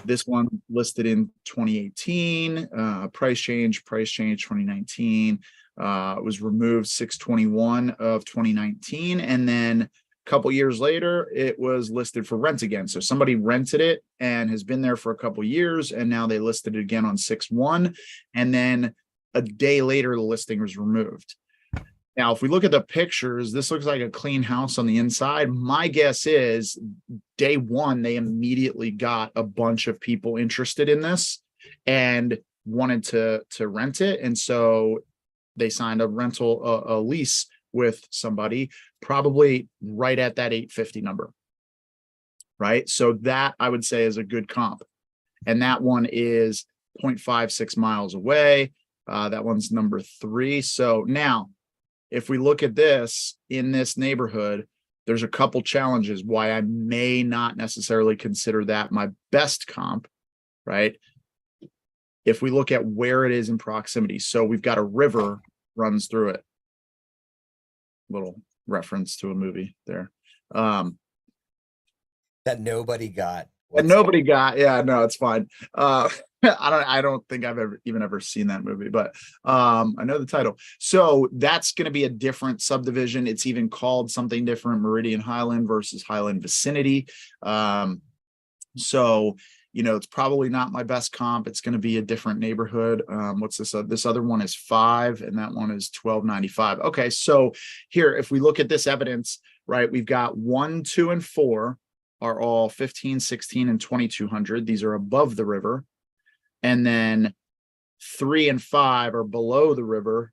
[SPEAKER 2] this one listed in 2018, price change 2019. Was removed 6/21 of 2019, and then a couple years later it was listed for rent again. So somebody rented it and has been there for a couple years, and now they listed it again on 6/1, and then a day later the listing was removed. Now, if we look at the pictures, this looks like a clean house on the inside. My guess is day one they immediately got a bunch of people interested in this and wanted to rent it, and so they signed a rental, a lease with somebody, probably right at that 850 number, right? So that I would say is a good comp. And that one is 0.56 miles away. That one's number 3. So now, if we look at this in this neighborhood, there's a couple challenges why I may not necessarily consider that my best comp, right? If we look at where it is in proximity. So we've got a river runs through it. Little reference to a movie there.
[SPEAKER 1] That nobody got.
[SPEAKER 2] And nobody got, yeah, no, it's fine. I don't think I've ever seen that movie, but I know the title. So that's going to be a different subdivision. It's even called something different, Meridian Highland versus Highland Vicinity. So it's probably not my best comp. It's going to be a different neighborhood. What's this? This other one is 5 and that one is 1295. Okay. So here, if we look at this evidence, right, we've got 1, 2, and 4 are all 15, 16, and 2200. These are above the river. And then 3 and 5 are below the river,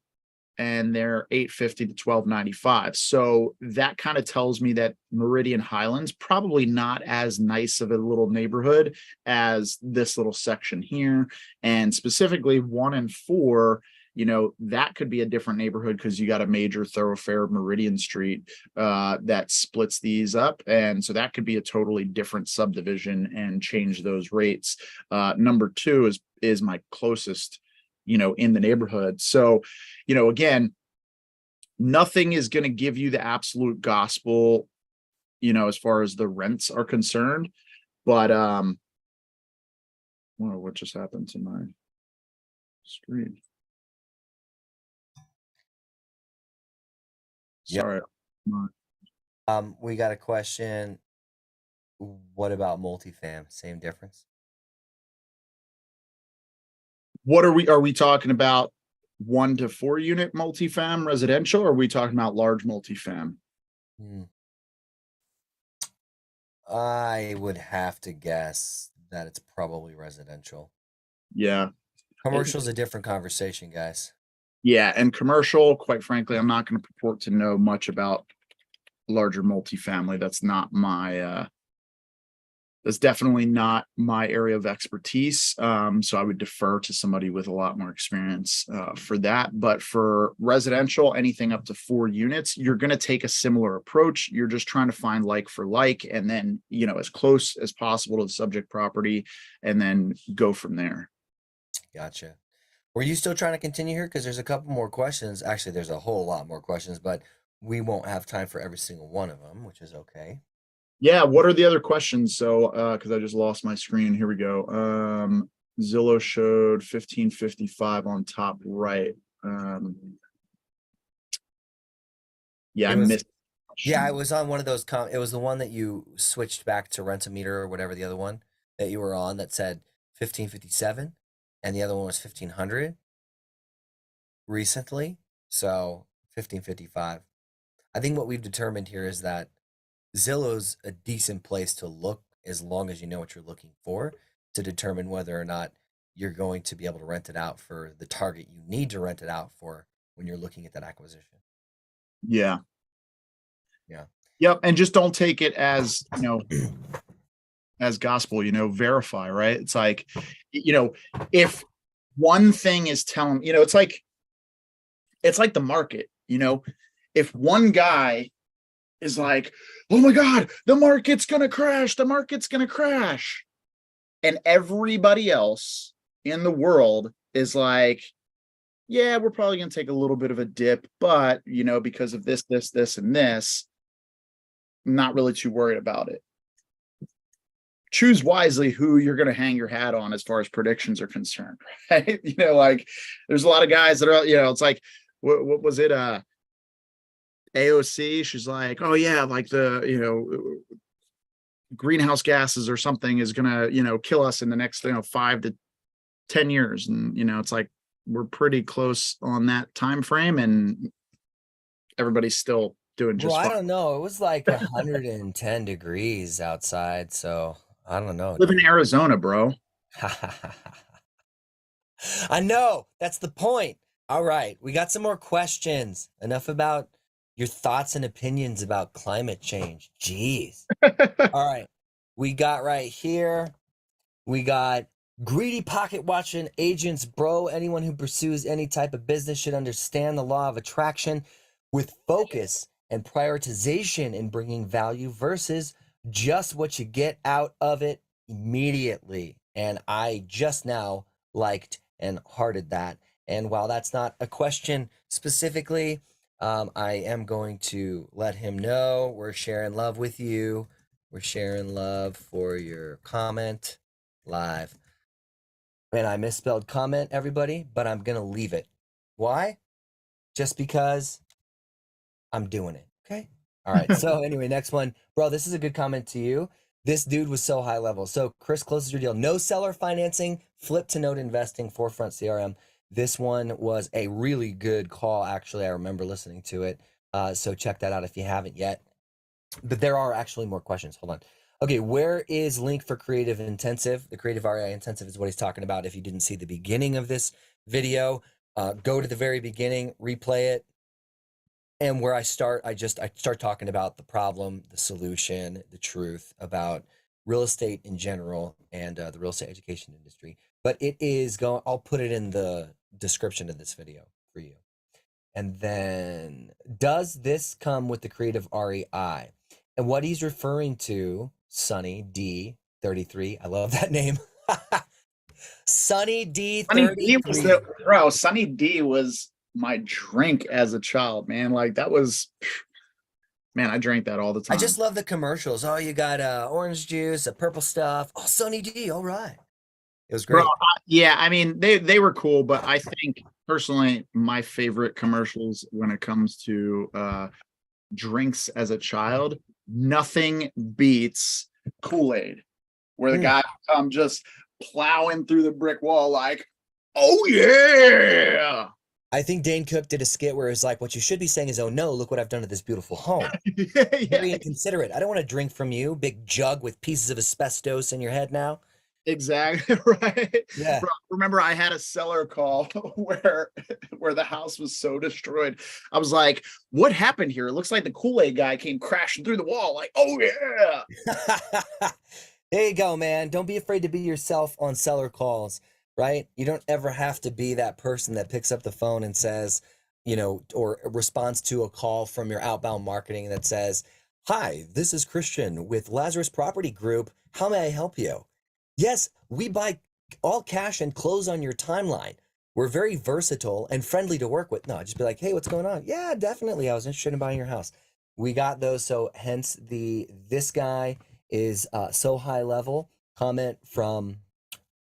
[SPEAKER 2] and they're 850 to 1295. So that kind of tells me that Meridian Highlands probably not as nice of a little neighborhood as this little section here. And specifically 1 and 4, that could be a different neighborhood because you got a major thoroughfare, Meridian Street, that splits these up. And so that could be a totally different subdivision and change those rates. Number 2 is my closest, in the neighborhood. So, again, nothing is going to give you the absolute gospel, as far as the rents are concerned. But what just happened to my screen?
[SPEAKER 1] Yep.
[SPEAKER 2] Sorry.
[SPEAKER 1] We got a question. What about multifam? Same difference?
[SPEAKER 2] What are we talking about? 1 to 4 unit multifam residential, or are we talking about large multifam?
[SPEAKER 1] I would have to guess that it's probably residential.
[SPEAKER 2] Yeah.
[SPEAKER 1] Commercial's a different conversation, guys.
[SPEAKER 2] Yeah, and commercial, quite frankly, I'm not going to purport to know much about larger multifamily. That's definitely not my area of expertise. So I would defer to somebody with a lot more experience for that. But for residential, anything up to 4 units, you're going to take a similar approach. You're just trying to find like for like, and then, as close as possible to the subject property, and then go from there.
[SPEAKER 1] Gotcha. Were you still trying to continue here? Because there's a couple more questions. Actually, there's a whole lot more questions, but we won't have time for every single one of them, which is okay.
[SPEAKER 2] Yeah, what are the other questions? So because I just lost my screen. Here we go. Zillow showed 1555 on top right. Yeah, I missed.
[SPEAKER 1] Yeah, it was on one of those it was the one that you switched back to Rent-A-Meter or whatever the other one that you were on that said 1557 and the other one was 1500 recently. So 1555. I think what we've determined here is that Zillow's a decent place to look as long as you know what you're looking for to determine whether or not you're going to be able to rent it out for the target you need to rent it out for when you're looking at that acquisition.
[SPEAKER 2] Yeah.
[SPEAKER 1] Yeah.
[SPEAKER 2] Yep. And just don't take it as, as gospel, verify, right? It's like, if one thing is telling, it's like the market, if one guy is like, oh my God, the market's going to crash. And everybody else in the world is like, yeah, we're probably going to take a little bit of a dip, but, because of this, and this, I'm not really too worried about it. Choose wisely who you're going to hang your hat on as far as predictions are concerned, right? Like there's a lot of guys that are, it's like, what was it? AOC, she's like, oh yeah, like the, greenhouse gases or something is going to, kill us in the next, 5 to 10 years. And, it's like, we're pretty close on that time frame and everybody's still doing just fine.
[SPEAKER 1] I don't know. It was like 110 degrees outside, so I don't know.
[SPEAKER 2] Live in Arizona, bro.
[SPEAKER 1] I know. That's the point. All right. We got some more questions. Enough about your thoughts and opinions about climate change. Jeez. All right. We got right here. We got greedy pocket watching agents, bro. Anyone who pursues any type of business should understand the law of attraction with focus and prioritization in bringing value versus just what you get out of it immediately. And I just now liked and hearted that. And while that's not a question specifically, I am going to let him know we're sharing love with you. We're sharing love for your comment live. And I misspelled comment, everybody, but I'm going to leave it. Why? Just because I'm doing it. Okay. All right. So anyway, next one. Bro, this is a good comment to you. This dude was so high level. So Chris closes your deal. No seller financing, flip to note investing, forefront CRM. This one was a really good call. Actually, I remember listening to it. So check that out if you haven't yet. But there are actually more questions. Hold Okay, where is link for Creative Intensive? The Creative REI Intensive is what he's talking about. If you didn't see the beginning of this video, go to the very beginning, replay it. And where I start, I start talking about the problem, the solution, the truth about real estate in general and the real estate education industry. But it is going, I'll put it in the description of this video for you. And then, does this come with the Creative REI? And what he's referring to, Sunny D33, I love that name. Sunny
[SPEAKER 2] Sunny D was
[SPEAKER 1] D33.
[SPEAKER 2] the bro. Sunny D was my drink as a child, man. Like that was, man. I drank that all the
[SPEAKER 1] I
[SPEAKER 2] time.
[SPEAKER 1] just love the commercials. Oh, you got orange juice, a purple stuff. Oh, Sunny D. All right. It was
[SPEAKER 2] Bro,
[SPEAKER 1] great.
[SPEAKER 2] yeah, I mean they were cool, but I think personally my favorite commercials when it comes to drinks as a child, nothing beats Kool-Aid, where the
[SPEAKER 1] Mm.
[SPEAKER 2] guy come just plowing through the brick wall like, oh yeah.
[SPEAKER 1] I think Dane Cook did a skit where it's like, what you should be saying is, oh no, look what I've done to this beautiful home.
[SPEAKER 2] Yeah,
[SPEAKER 1] Very inconsiderate. I don't want to drink from you, big jug with pieces of asbestos in your head now.
[SPEAKER 2] exactly right.
[SPEAKER 1] Yeah.
[SPEAKER 2] Bro, remember I had a seller call where the house was so destroyed. I was like, what happened here? It looks like the Kool-Aid guy came crashing through the wall. Like, oh yeah.
[SPEAKER 1] There you go, man. Don't be afraid to be yourself on seller calls, right? You don't ever have to be that person that picks up the phone and says, or responds to a call from your outbound marketing that says, "Hi, this is Christian with Lazarus Property Group. How may I help you?" Yes, we buy all cash and close on your timeline. We're very versatile and friendly to work with. No, just be like, "Hey, what's going on?" "Yeah, definitely. I was interested in buying your house." We got those. So hence this guy is so high level. Comment from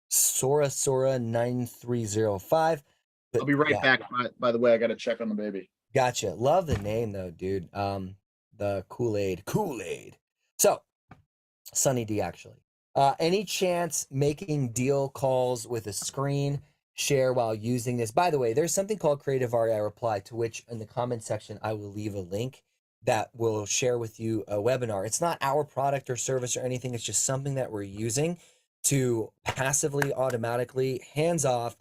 [SPEAKER 1] Sora 9305.
[SPEAKER 2] I'll
[SPEAKER 1] But
[SPEAKER 2] be right
[SPEAKER 1] yeah,
[SPEAKER 2] back. By the way, I got to check on the baby.
[SPEAKER 1] gotcha. Love the name though, dude. The Kool-Aid. So Sunny D actually. Any chance making deal calls with a screen share while using this? By the way, there's something called Creative REI Reply, to which in the comment section I will leave a link that will share with you a webinar. It's not our product or service or anything. It's just something that we're using to passively, automatically, hands off,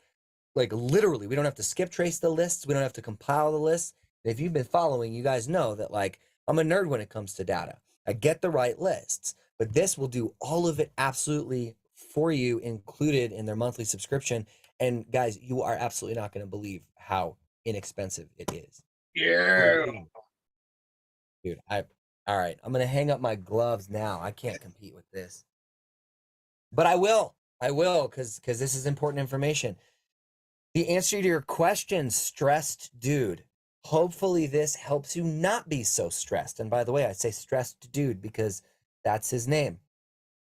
[SPEAKER 1] like literally, we don't have to skip trace the lists. We don't have to compile the lists. And if you've been following, you guys know that like I'm a nerd when it comes to data. I get the right lists, but this will do all of it absolutely for you, included in their monthly subscription. And guys, you are absolutely not going to believe how inexpensive it is.
[SPEAKER 2] Yeah.
[SPEAKER 1] Dude, all right, I'm going to hang up my gloves now. I can't compete with this. But I will. Cuz this is important information. The answer to your question, stressed dude. Hopefully this helps you not be so stressed. And by the way, I say stressed dude because that's his name.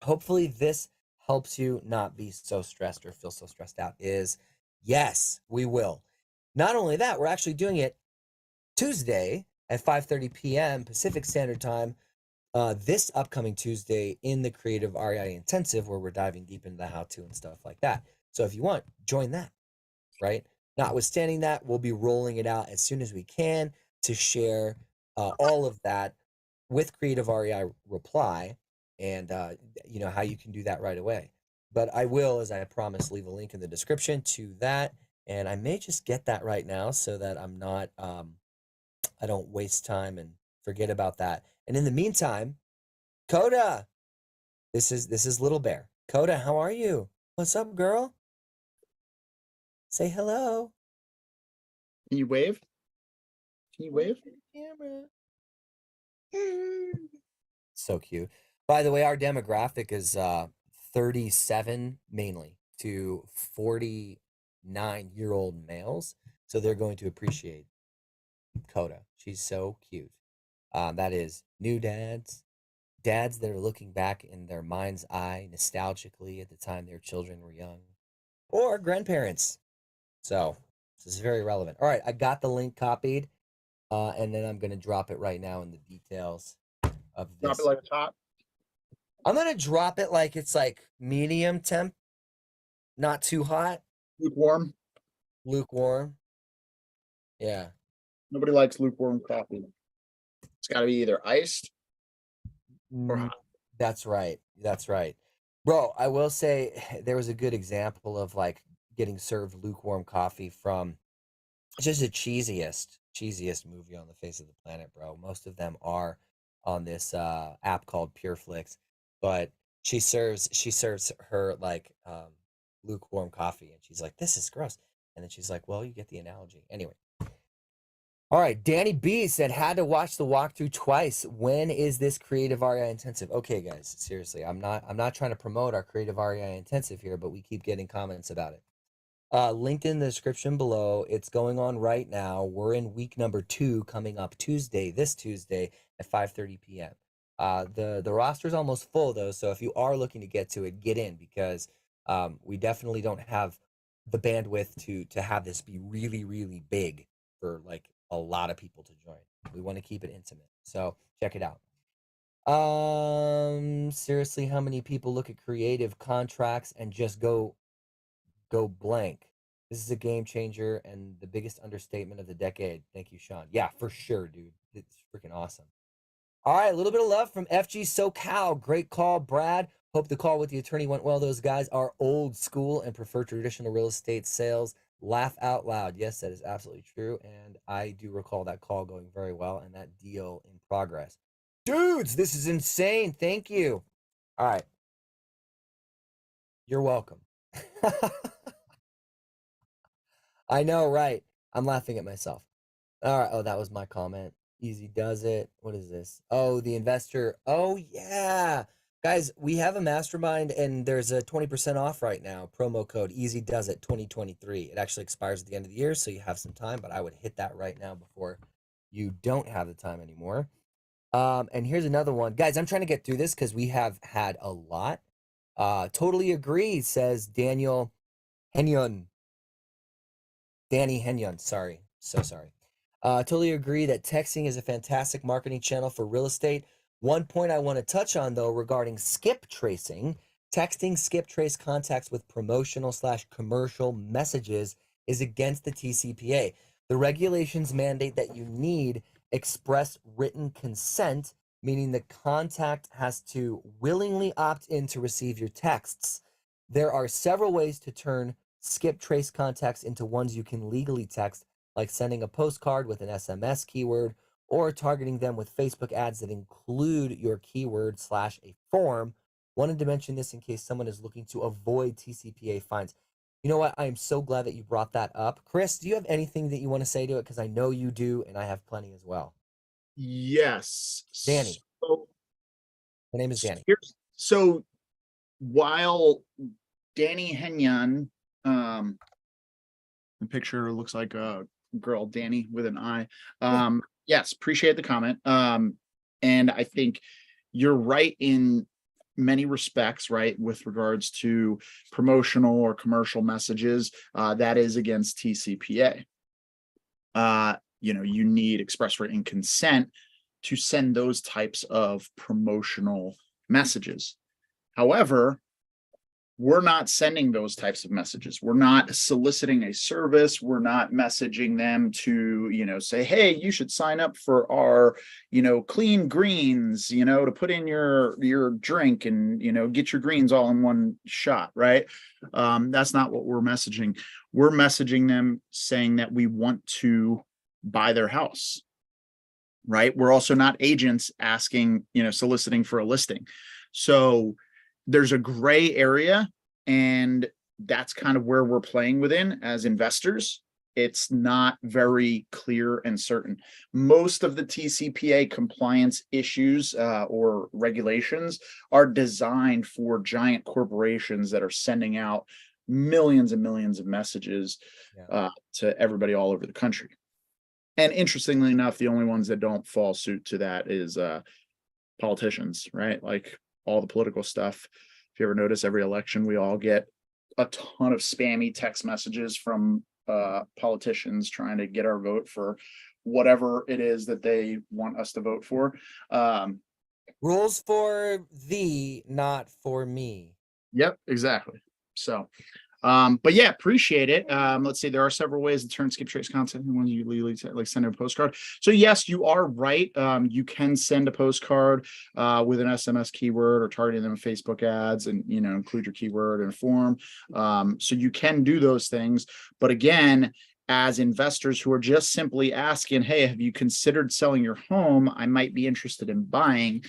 [SPEAKER 1] Hopefully this helps you not be so stressed or feel so stressed out. Is yes, we will. Not only that, we're actually doing it Tuesday at 5:30 p.m. Pacific Standard Time, this upcoming Tuesday in the Creative REI Intensive, where we're diving deep into the how-to and stuff like that. So if you want, join that, right? Notwithstanding that, we'll be rolling it out as soon as we can to share all of that with Creative REI Reply, and how you can do that right away. But I will, as I promised, leave a link in the description to that, and I may just get that right now so that I'm not I don't waste time and forget about that. And in the meantime, Coda, this is Little Bear. Coda, how are you? What's up, girl? Say hello.
[SPEAKER 2] Can you wave? Can you wave?
[SPEAKER 1] Camera. So cute. By the way, our demographic is 37 mainly to 49-year-old males. So they're going to appreciate Coda. She's so cute. That is new dads that are looking back in their mind's eye nostalgically at the time their children were young, or grandparents. So this is very relevant. All right, I got the link copied, and then I'm going to drop it right now in the details of
[SPEAKER 2] Drop it
[SPEAKER 1] this.
[SPEAKER 2] like a top.
[SPEAKER 1] I'm going to drop it like it's like medium temp, not too hot,
[SPEAKER 2] Lukewarm.
[SPEAKER 1] lukewarm. Yeah.
[SPEAKER 2] Nobody likes lukewarm coffee. It's got to be either iced or
[SPEAKER 1] Mm,
[SPEAKER 2] hot.
[SPEAKER 1] That's right. That's right. Bro, I will say there was a good example of like getting served lukewarm coffee from it's just the cheesiest movie on the face of the planet, bro. Most of them are on this app called PureFlix, but she serves her like lukewarm coffee and she's like, "This is gross." And then she's like, "Well, you get the analogy." Anyway, all right, Danny B said had to watch the walkthrough twice. When is this creative REI intensive? Okay, guys, seriously, I'm not trying to promote our creative REI intensive here, but we keep getting comments about it. Linked in the description below. It's going on right now. We're in week number 2 coming up this Tuesday at 5:30 p.m. The roster's almost full though, so if you are looking to get to it, get in because we definitely don't have the bandwidth to have this be really, really big for like a lot of people to join. We want to keep it intimate. So check it out. Seriously, how many people look at creative contracts and just go blank? This is a game changer and the biggest understatement of the decade. Thank you, Sean. Yeah, for sure, dude. It's freaking awesome. All right, a little bit of love from FG SoCal. Great call, Brad. Hope the call with the attorney went well. Those guys are old school and prefer traditional real estate sales. Laugh out loud. Yes, that is absolutely true. And I do recall that call going very well and that deal in progress. Dudes, this is insane. Thank you. All right. You're welcome. I know, right? I'm laughing at myself. All right. Oh, that was my comment. Easy does it. What is this? Oh, the investor. Oh, yeah. Guys, we have a mastermind and there's a 20% off right now. Promo code Easy Does It 2023. It actually expires at the end of the year, so you have some time, but I would hit that right now before you don't have the time anymore. And here's another one. Guys, I'm trying to get through this because we have had a lot. Totally agree, says Daniel Henyon. Danny Henyon, sorry. So sorry. Totally agree that texting is a fantastic marketing channel for real estate. One point I want to touch on, though, regarding skip tracing, texting skip trace contacts with promotional slash commercial messages is against the TCPA. The regulations mandate that you need express written consent, meaning the contact has to willingly opt in to receive your texts. There are several ways to turn skip trace contacts into ones you can legally text, like sending a postcard with an SMS keyword or targeting them with Facebook ads that include your keyword slash a form. Wanted to mention this in case someone is looking to avoid TCPA fines. You know what? I am so glad that you brought that up. Chris, do you have anything that you want to say to it? Because I know you do, and I have plenty as well.
[SPEAKER 2] Yes.
[SPEAKER 1] Danny.
[SPEAKER 2] So
[SPEAKER 1] My name is Danny.
[SPEAKER 2] so while Danny Henyon, the picture looks like a girl, Danny with an I. Yes, appreciate the comment. And I think you're right in many respects, right, with regards to promotional or commercial messages. That is against TCPA. You need express written consent to send those types of promotional messages. However, we're not sending those types of messages. We're not soliciting a service. We're not messaging them to, say, hey, you should sign up for our, clean greens, to put in your drink and, get your greens all in one shot, right? That's not what we're messaging. We're messaging them saying that we want to buy their house, right? We're also not agents asking, soliciting for a listing. So there's a gray area, and that's kind of where we're playing within as investors. It's not very clear and certain. Most of the TCPA compliance issues or regulations are designed for giant corporations that are sending out millions and millions of messages to everybody all over the country. And interestingly enough, the only ones that don't fall suit to that is politicians, right? Like all the political stuff. If you ever notice, every election we all get a ton of spammy text messages from politicians trying to get our vote for whatever it is that they want us to vote for.
[SPEAKER 1] Rules for thee, not for me.
[SPEAKER 2] Yep, exactly. So But yeah, appreciate it. Let's see, there are several ways to turn skip trace content when you like send a postcard. So yes, you are right. You can send a postcard with an SMS keyword or targeting them in Facebook ads, and include your keyword in a form. So you can do those things. But again, as investors who are just simply asking, hey, have you considered selling your home? I might be interested in buying.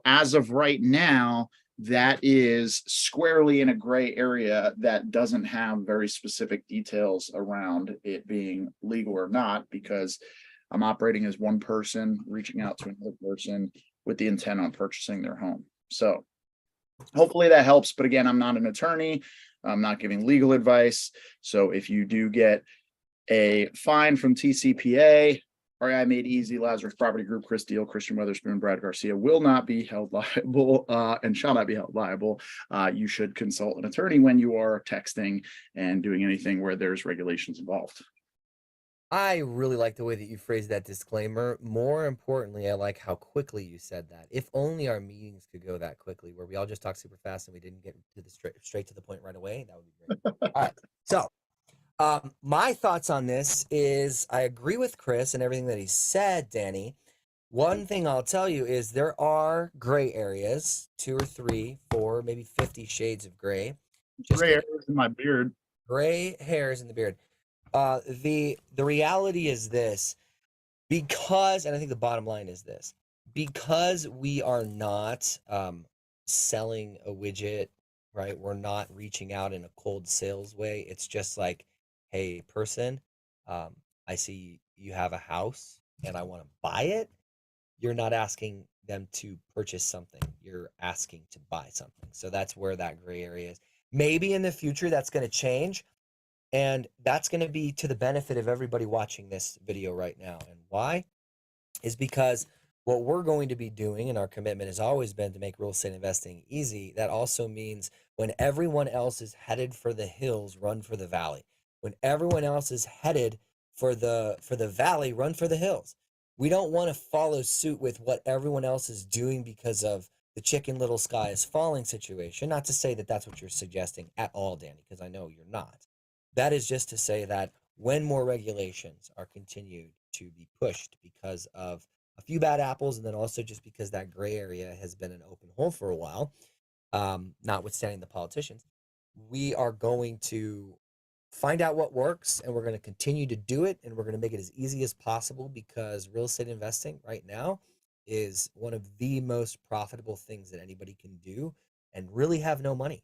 [SPEAKER 2] As of right now, that is squarely in a gray area that doesn't have very specific details around it being legal or not, because I'm operating as one person reaching out to another person with the intent on purchasing their home. So hopefully that helps. But again, I'm not an attorney. I'm not giving legal advice. So if you do get a fine from TCPA, REI Made Easy, Lazarus Property Group, Chris Deal, Christian Weatherspoon, Brad Garcia will not be held liable and shall not be held liable. You should consult an attorney when you are texting and doing anything where there's regulations involved.
[SPEAKER 1] I really like the way that you phrased that disclaimer. More importantly, I like how quickly you said that. If only our meetings could go that quickly, where we all just talk super fast and we didn't get to the straight to the point right away, that would be great. All right. So, my thoughts on this is I agree with Chris and everything that he said, Danny. One thing I'll tell you is there are gray areas, 2 or 3, 4, maybe 50 shades of gray. Just
[SPEAKER 2] Gray
[SPEAKER 1] get
[SPEAKER 2] areas in my beard.
[SPEAKER 1] gray hairs in the beard. The reality is this, because, and I think the bottom line is this, because we are not selling a widget, right? We're not reaching out in a cold sales way. It's just like, hey, person, I see you have a house and I want to buy it. You're not asking them to purchase something. You're asking to buy something. So that's where that gray area is. Maybe in the future that's going to change. And that's going to be to the benefit of everybody watching this video right now. And why? Is because what we're going to be doing, and our commitment has always been to make real estate investing easy. That also means when everyone else is headed for the hills, run for the valley. When everyone else is headed for the valley, run for the hills. We don't want to follow suit with what everyone else is doing because of the chicken little sky is falling situation. Not to say that that's what you're suggesting at all, Danny, because I know you're not. That is just to say that when more regulations are continued to be pushed because of a few bad apples, and then also just because that gray area has been an open hole for a while, notwithstanding the politicians, we are going to find out what works and we're going to continue to do it, and we're going to make it as easy as possible, because real estate investing right now is one of the most profitable things that anybody can do, and really have no money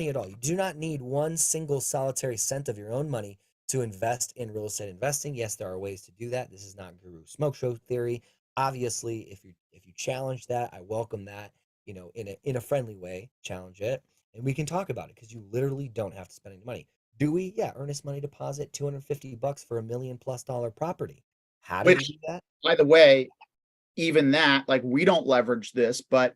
[SPEAKER 1] at all. You do not need one single solitary cent of your own money to invest in real estate investing. Yes, there are ways to do that. This is not guru smoke show theory. Obviously, if you challenge that, I welcome that. In a friendly way, challenge it, and we can talk about it, because you literally don't have to spend any money. Do we? Yeah, earnest money deposit, $250 for $1 million+ property. How do we
[SPEAKER 2] Which,
[SPEAKER 1] do that?
[SPEAKER 2] by the way, even that, like, we don't leverage this, but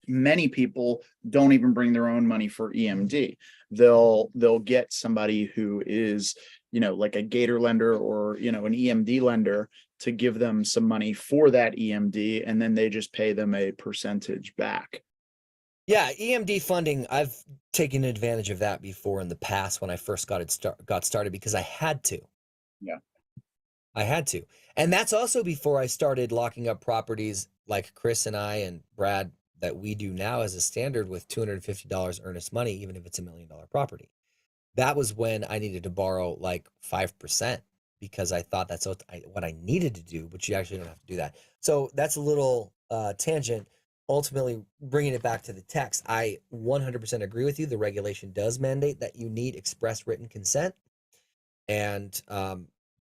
[SPEAKER 2] many people don't even bring their own money for EMD. They'll get somebody who is, like a Gator lender or, an EMD lender to give them some money for that EMD, and then they just pay them a percentage back.
[SPEAKER 1] Yeah, EMD funding, I've taken advantage of that before in the past when I first got started, because I had to.
[SPEAKER 2] Yeah.
[SPEAKER 1] I had to. And that's also before I started locking up properties like Chris and I and Brad that we do now as a standard with $250 earnest money, even if it's $1 million property. That was when I needed to borrow like 5%, because I thought that's what I needed to do, but you actually don't have to do that. So that's a little tangent. Ultimately, bringing it back to the text, I 100% agree with you. The regulation does mandate that you need express written consent. And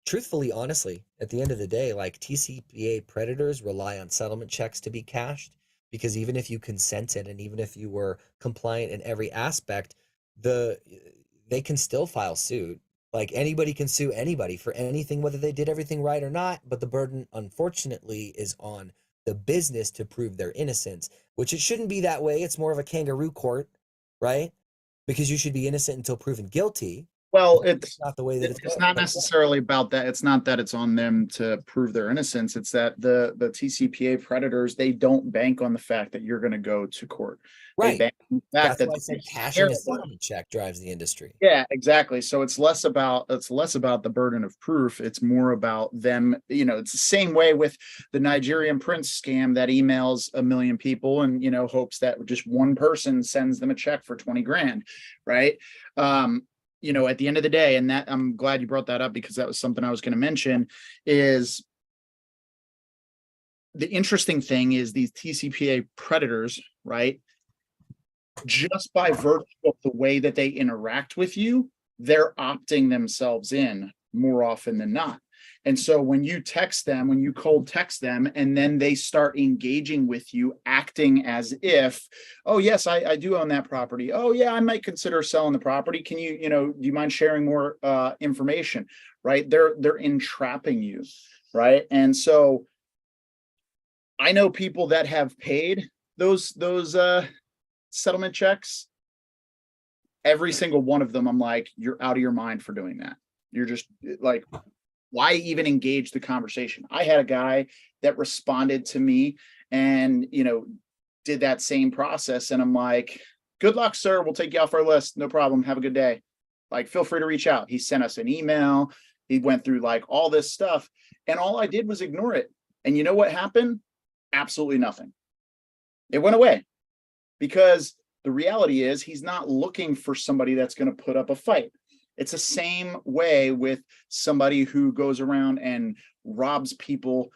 [SPEAKER 1] truthfully, honestly, at the end of the day, like, TCPA predators rely on settlement checks to be cashed, because even if you consented and even if you were compliant in every aspect, they can still file suit. Like, anybody can sue anybody for anything, whether they did everything right or not. But the burden, unfortunately, is on the business to prove their innocence, which it shouldn't be that way. It's more of a kangaroo court, right? Because you should be innocent until proven guilty.
[SPEAKER 2] Well,
[SPEAKER 1] It's not the way that it's
[SPEAKER 2] it's
[SPEAKER 1] going.
[SPEAKER 2] not
[SPEAKER 1] But
[SPEAKER 2] necessarily about that. It's not that it's on them to prove their innocence. It's that the TCPA predators, they don't bank on the fact that you're going to go to court. They
[SPEAKER 1] right.
[SPEAKER 2] bank on the fact
[SPEAKER 1] That's
[SPEAKER 2] that
[SPEAKER 1] why I said cashing a
[SPEAKER 2] they're
[SPEAKER 1] settlement check drives the industry.
[SPEAKER 2] yeah, exactly. So it's less about the burden of proof. It's more about them, it's the same way with the Nigerian prince scam that emails a million people and, hopes that just one person sends them a check for 20 grand, right? At the end of the day, and that I'm glad you brought that up because that was something I was going to mention, is the interesting thing is these TCPA predators, right? Just by virtue of the way that they interact with you, they're opting themselves in more often than not. And so when you text them, when you cold text them, and then they start engaging with you, acting as if, oh, yes, I do own that property. Oh, yeah, I might consider selling the property. Can you, do you mind sharing more information? Right. They're entrapping you. Right. And so I know people that have paid those settlement checks. Every single one of them, I'm like, you're out of your mind for doing that. You're just like, why even engage the conversation? I had a guy that responded to me and, did that same process. And I'm like, good luck, sir. We'll take you off our list. No problem. Have a good day. Like, feel free to reach out. He sent us an email. He went through like all this stuff. And all I did was ignore it. And you know what happened? Absolutely nothing. It went away because the reality is he's not looking for somebody that's going to put up a fight. It's the same way with somebody who goes around and robs people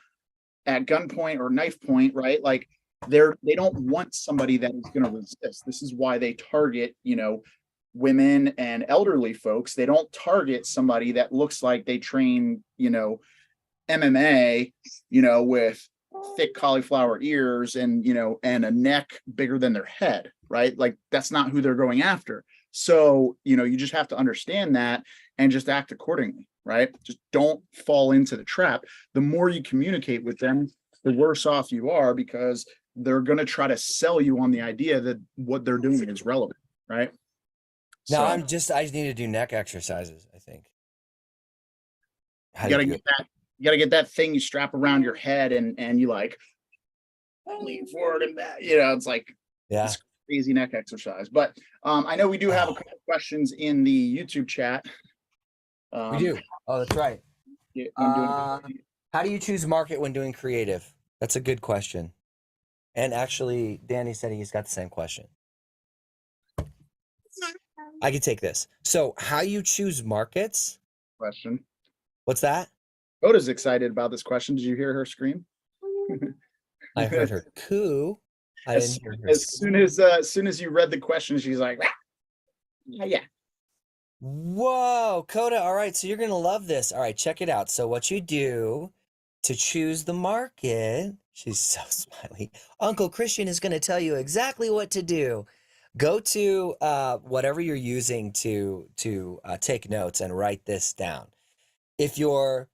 [SPEAKER 2] at gunpoint or knife point, right? Like they don't want somebody that is going to resist. This is why they target, women and elderly folks. They don't target somebody that looks like they train, MMA, with thick cauliflower ears and, and a neck bigger than their head, right? Like that's not who they're going after. So, you just have to understand that and just act accordingly, right? Just don't fall into the trap. The more you communicate with them, the worse off you are because they're going to try to sell you on the idea that what they're doing is relevant, right?
[SPEAKER 1] now
[SPEAKER 2] So
[SPEAKER 1] I just need to do neck exercises, I think. How
[SPEAKER 2] you
[SPEAKER 1] do
[SPEAKER 2] got
[SPEAKER 1] you
[SPEAKER 2] to
[SPEAKER 1] do
[SPEAKER 2] get
[SPEAKER 1] it?
[SPEAKER 2] that thing you strap around your head and you like lean forward and back. It's like
[SPEAKER 1] Yeah.
[SPEAKER 2] this crazy neck exercise. But I know we do have a couple of questions in the YouTube chat.
[SPEAKER 1] We
[SPEAKER 2] Um,
[SPEAKER 1] do. Oh, that's right.
[SPEAKER 2] when doing
[SPEAKER 1] How do you choose market when doing creative? That's a good question. And actually, Danny said he's got the same question. I could take this. So, how you choose markets?
[SPEAKER 2] question.
[SPEAKER 1] What's that?
[SPEAKER 2] Oda's excited about this question. Did you hear her scream?
[SPEAKER 1] I heard her coo. I
[SPEAKER 2] as,
[SPEAKER 1] didn't hear her.
[SPEAKER 2] as soon as you read the question, she's like, yeah.
[SPEAKER 1] Whoa, Coda. All right, so you're gonna love this. All right, check it out. So, what you do to choose the market? She's so smiley. Uncle Christian is gonna tell you exactly what to do. Go to whatever you're using to take notes and write this down. If your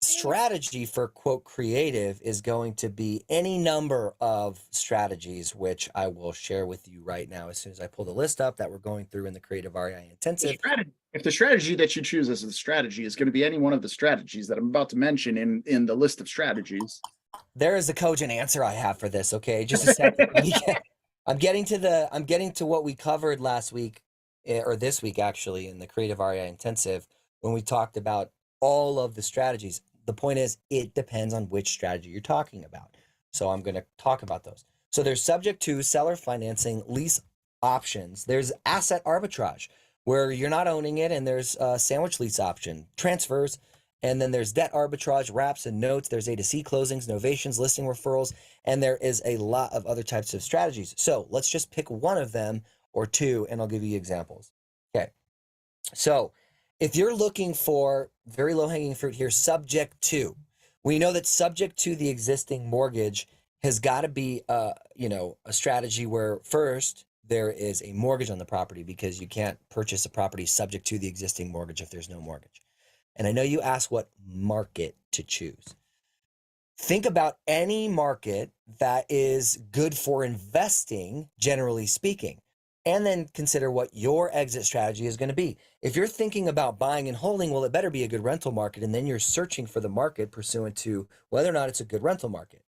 [SPEAKER 1] strategy for quote creative is going to be any number of strategies, which I will share with you right now as soon as I pull the list up that we're going through in the Creative REI Intensive.
[SPEAKER 2] If the strategy that you choose as a strategy is going to be any one of the strategies that I'm about to mention in the list of strategies,
[SPEAKER 1] there is a cogent answer I have for this. Okay, just a second. I'm getting to what we covered last week or this week actually in the Creative REI Intensive when we talked about all of the strategies. The point is it depends on which strategy you're talking about. So I'm going to talk about those. So there's subject to seller financing, lease options. There's asset arbitrage where you're not owning it and there's a sandwich lease option, transfers, and then there's debt arbitrage, wraps and notes. There's A to C closings, novations, listing referrals, and there is a lot of other types of strategies. So let's just pick one of them or two, and I'll give you examples. Okay. So if you're looking for very low hanging fruit here, subject to, we know that subject to the existing mortgage has got to be, a strategy where first there is a mortgage on the property because you can't purchase a property subject to the existing mortgage if there's no mortgage. And I know you asked what market to choose. Think about any market that is good for investing, generally speaking. and then consider what your exit strategy is going to be. If you're thinking about buying and holding, well, it better be a good rental market. And then you're searching for the market pursuant to whether or not it's a good rental market.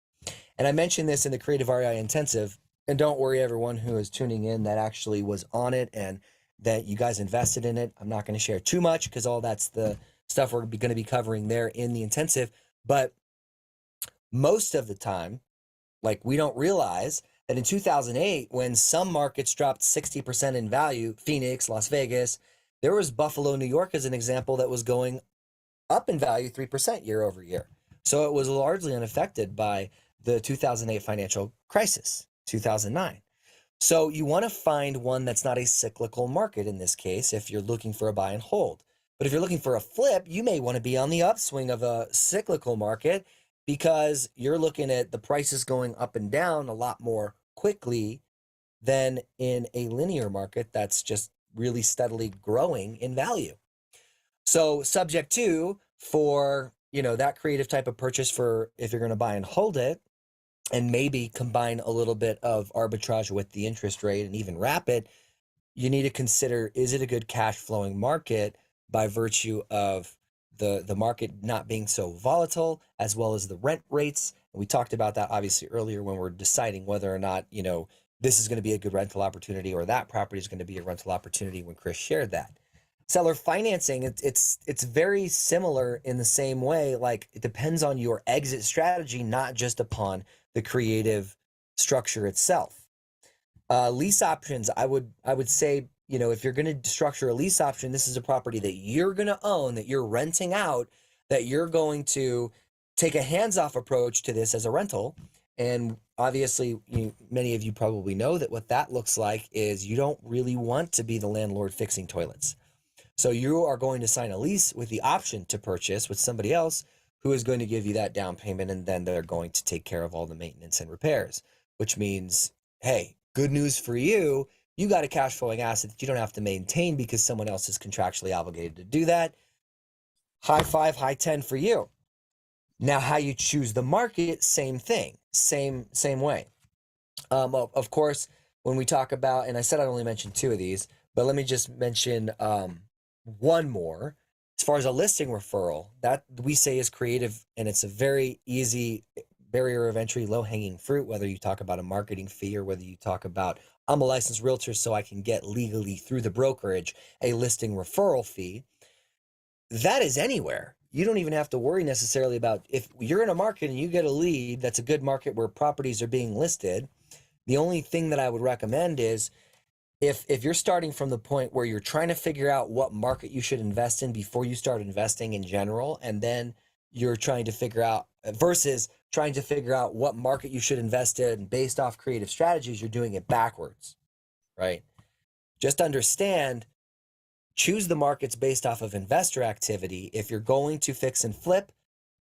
[SPEAKER 1] And I mentioned this in the Creative REI Intensive. And don't worry, everyone who is tuning in that actually was on it and that you guys invested in it. I'm not going to share too much because all that's the stuff we're going to be covering there in the intensive. But most of the time, like, we don't realize that in 2008, when some markets dropped 60% in value, Phoenix, Las Vegas, there was Buffalo, New York as an example that was going up in value 3% year over year. So it was largely unaffected by the 2008 financial crisis, 2009. So you want to find one that's not a cyclical market in this case if you're looking for a buy and hold. But if you're looking for a flip, you may want to be on the upswing of a cyclical market because you're looking at the prices going up and down a lot more quickly than in a linear market that's just really steadily growing in value. So subject to for, that creative type of purchase for if you're going to buy and hold it, and maybe combine a little bit of arbitrage with the interest rate and even wrap it, you need to consider, is it a good cash flowing market by virtue of the market not being so volatile, as well as the rent rates. And we talked about that obviously earlier when we're deciding whether or not, this is going to be a good rental opportunity or that property is going to be a rental opportunity when Chris shared that. Seller financing, it's very similar in the same way. Like, it depends on your exit strategy, not just upon the creative structure itself. Lease options, I would say, if you're going to structure a lease option, this is a property that you're going to own, that you're renting out, that you're going to take a hands-off approach to this as a rental. And obviously, many of you probably know that what that looks like is you don't really want to be the landlord fixing toilets. So you are going to sign a lease with the option to purchase with somebody else who is going to give you that down payment, and then they're going to take care of all the maintenance and repairs, which means, hey, good news for you. You got a cash flowing asset that you don't have to maintain because someone else is contractually obligated to do that. High five, high 10 for you. Now, how you choose the market, same thing, same way. Of course, when we talk about, and I said I'd only mention two of these, but let me just mention one more. As far as a listing referral, that we say is creative, and it's a very easy barrier of entry, low-hanging fruit, whether you talk about a marketing fee or whether you talk about, I'm a licensed realtor so I can get legally through the brokerage a listing referral fee. That is anywhere. You don't even have to worry necessarily about, if you're in a market and you get a lead that's a good market where properties are being listed. The only thing that I would recommend is, if you're starting from the point where you're trying to figure out what market you should invest in before you start investing in general, and then you're trying to figure out versus trying to figure out what market you should invest in based off creative strategies, you're doing it backwards, right? Just understand, choose the markets based off of investor activity. If you're going to fix and flip,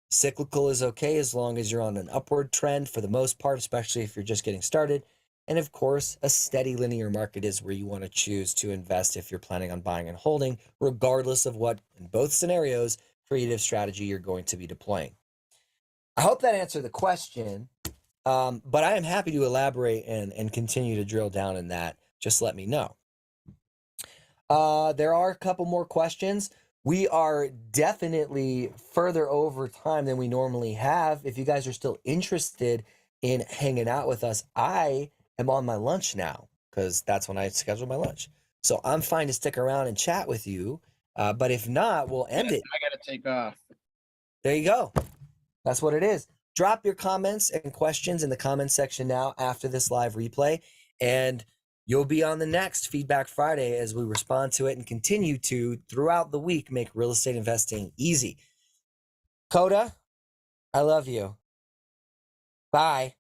[SPEAKER 1] cyclical is okay as long as you're on an upward trend for the most part, especially if you're just getting started. And of course, a steady linear market is where you want to choose to invest if you're planning on buying and holding, regardless of what, in both scenarios, creative strategy you're going to be deploying. I hope that answered the question, but I am happy to elaborate and continue to drill down in that. Just let me know. There are a couple more questions. We are definitely further over time than we normally have. If you guys are still interested in hanging out with us, I am on my lunch now because that's when I schedule my lunch. So I'm fine to stick around and chat with you. But if not, we'll end it.
[SPEAKER 2] I gotta take off.
[SPEAKER 1] There you go. That's what it is. Drop your comments and questions in the comment section now after this live replay, and you'll be on the next Feedback Friday as we respond to it and continue to, throughout the week, make real estate investing easy. Coda, I love you. Bye.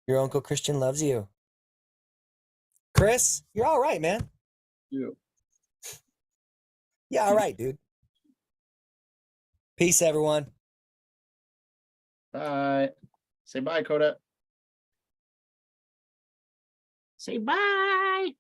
[SPEAKER 1] Your Uncle Christian loves you. Chris, you're all right, man.
[SPEAKER 2] You.
[SPEAKER 1] Yeah, all right, dude. Peace, everyone.
[SPEAKER 2] Bye. Say bye, Coda. Say bye.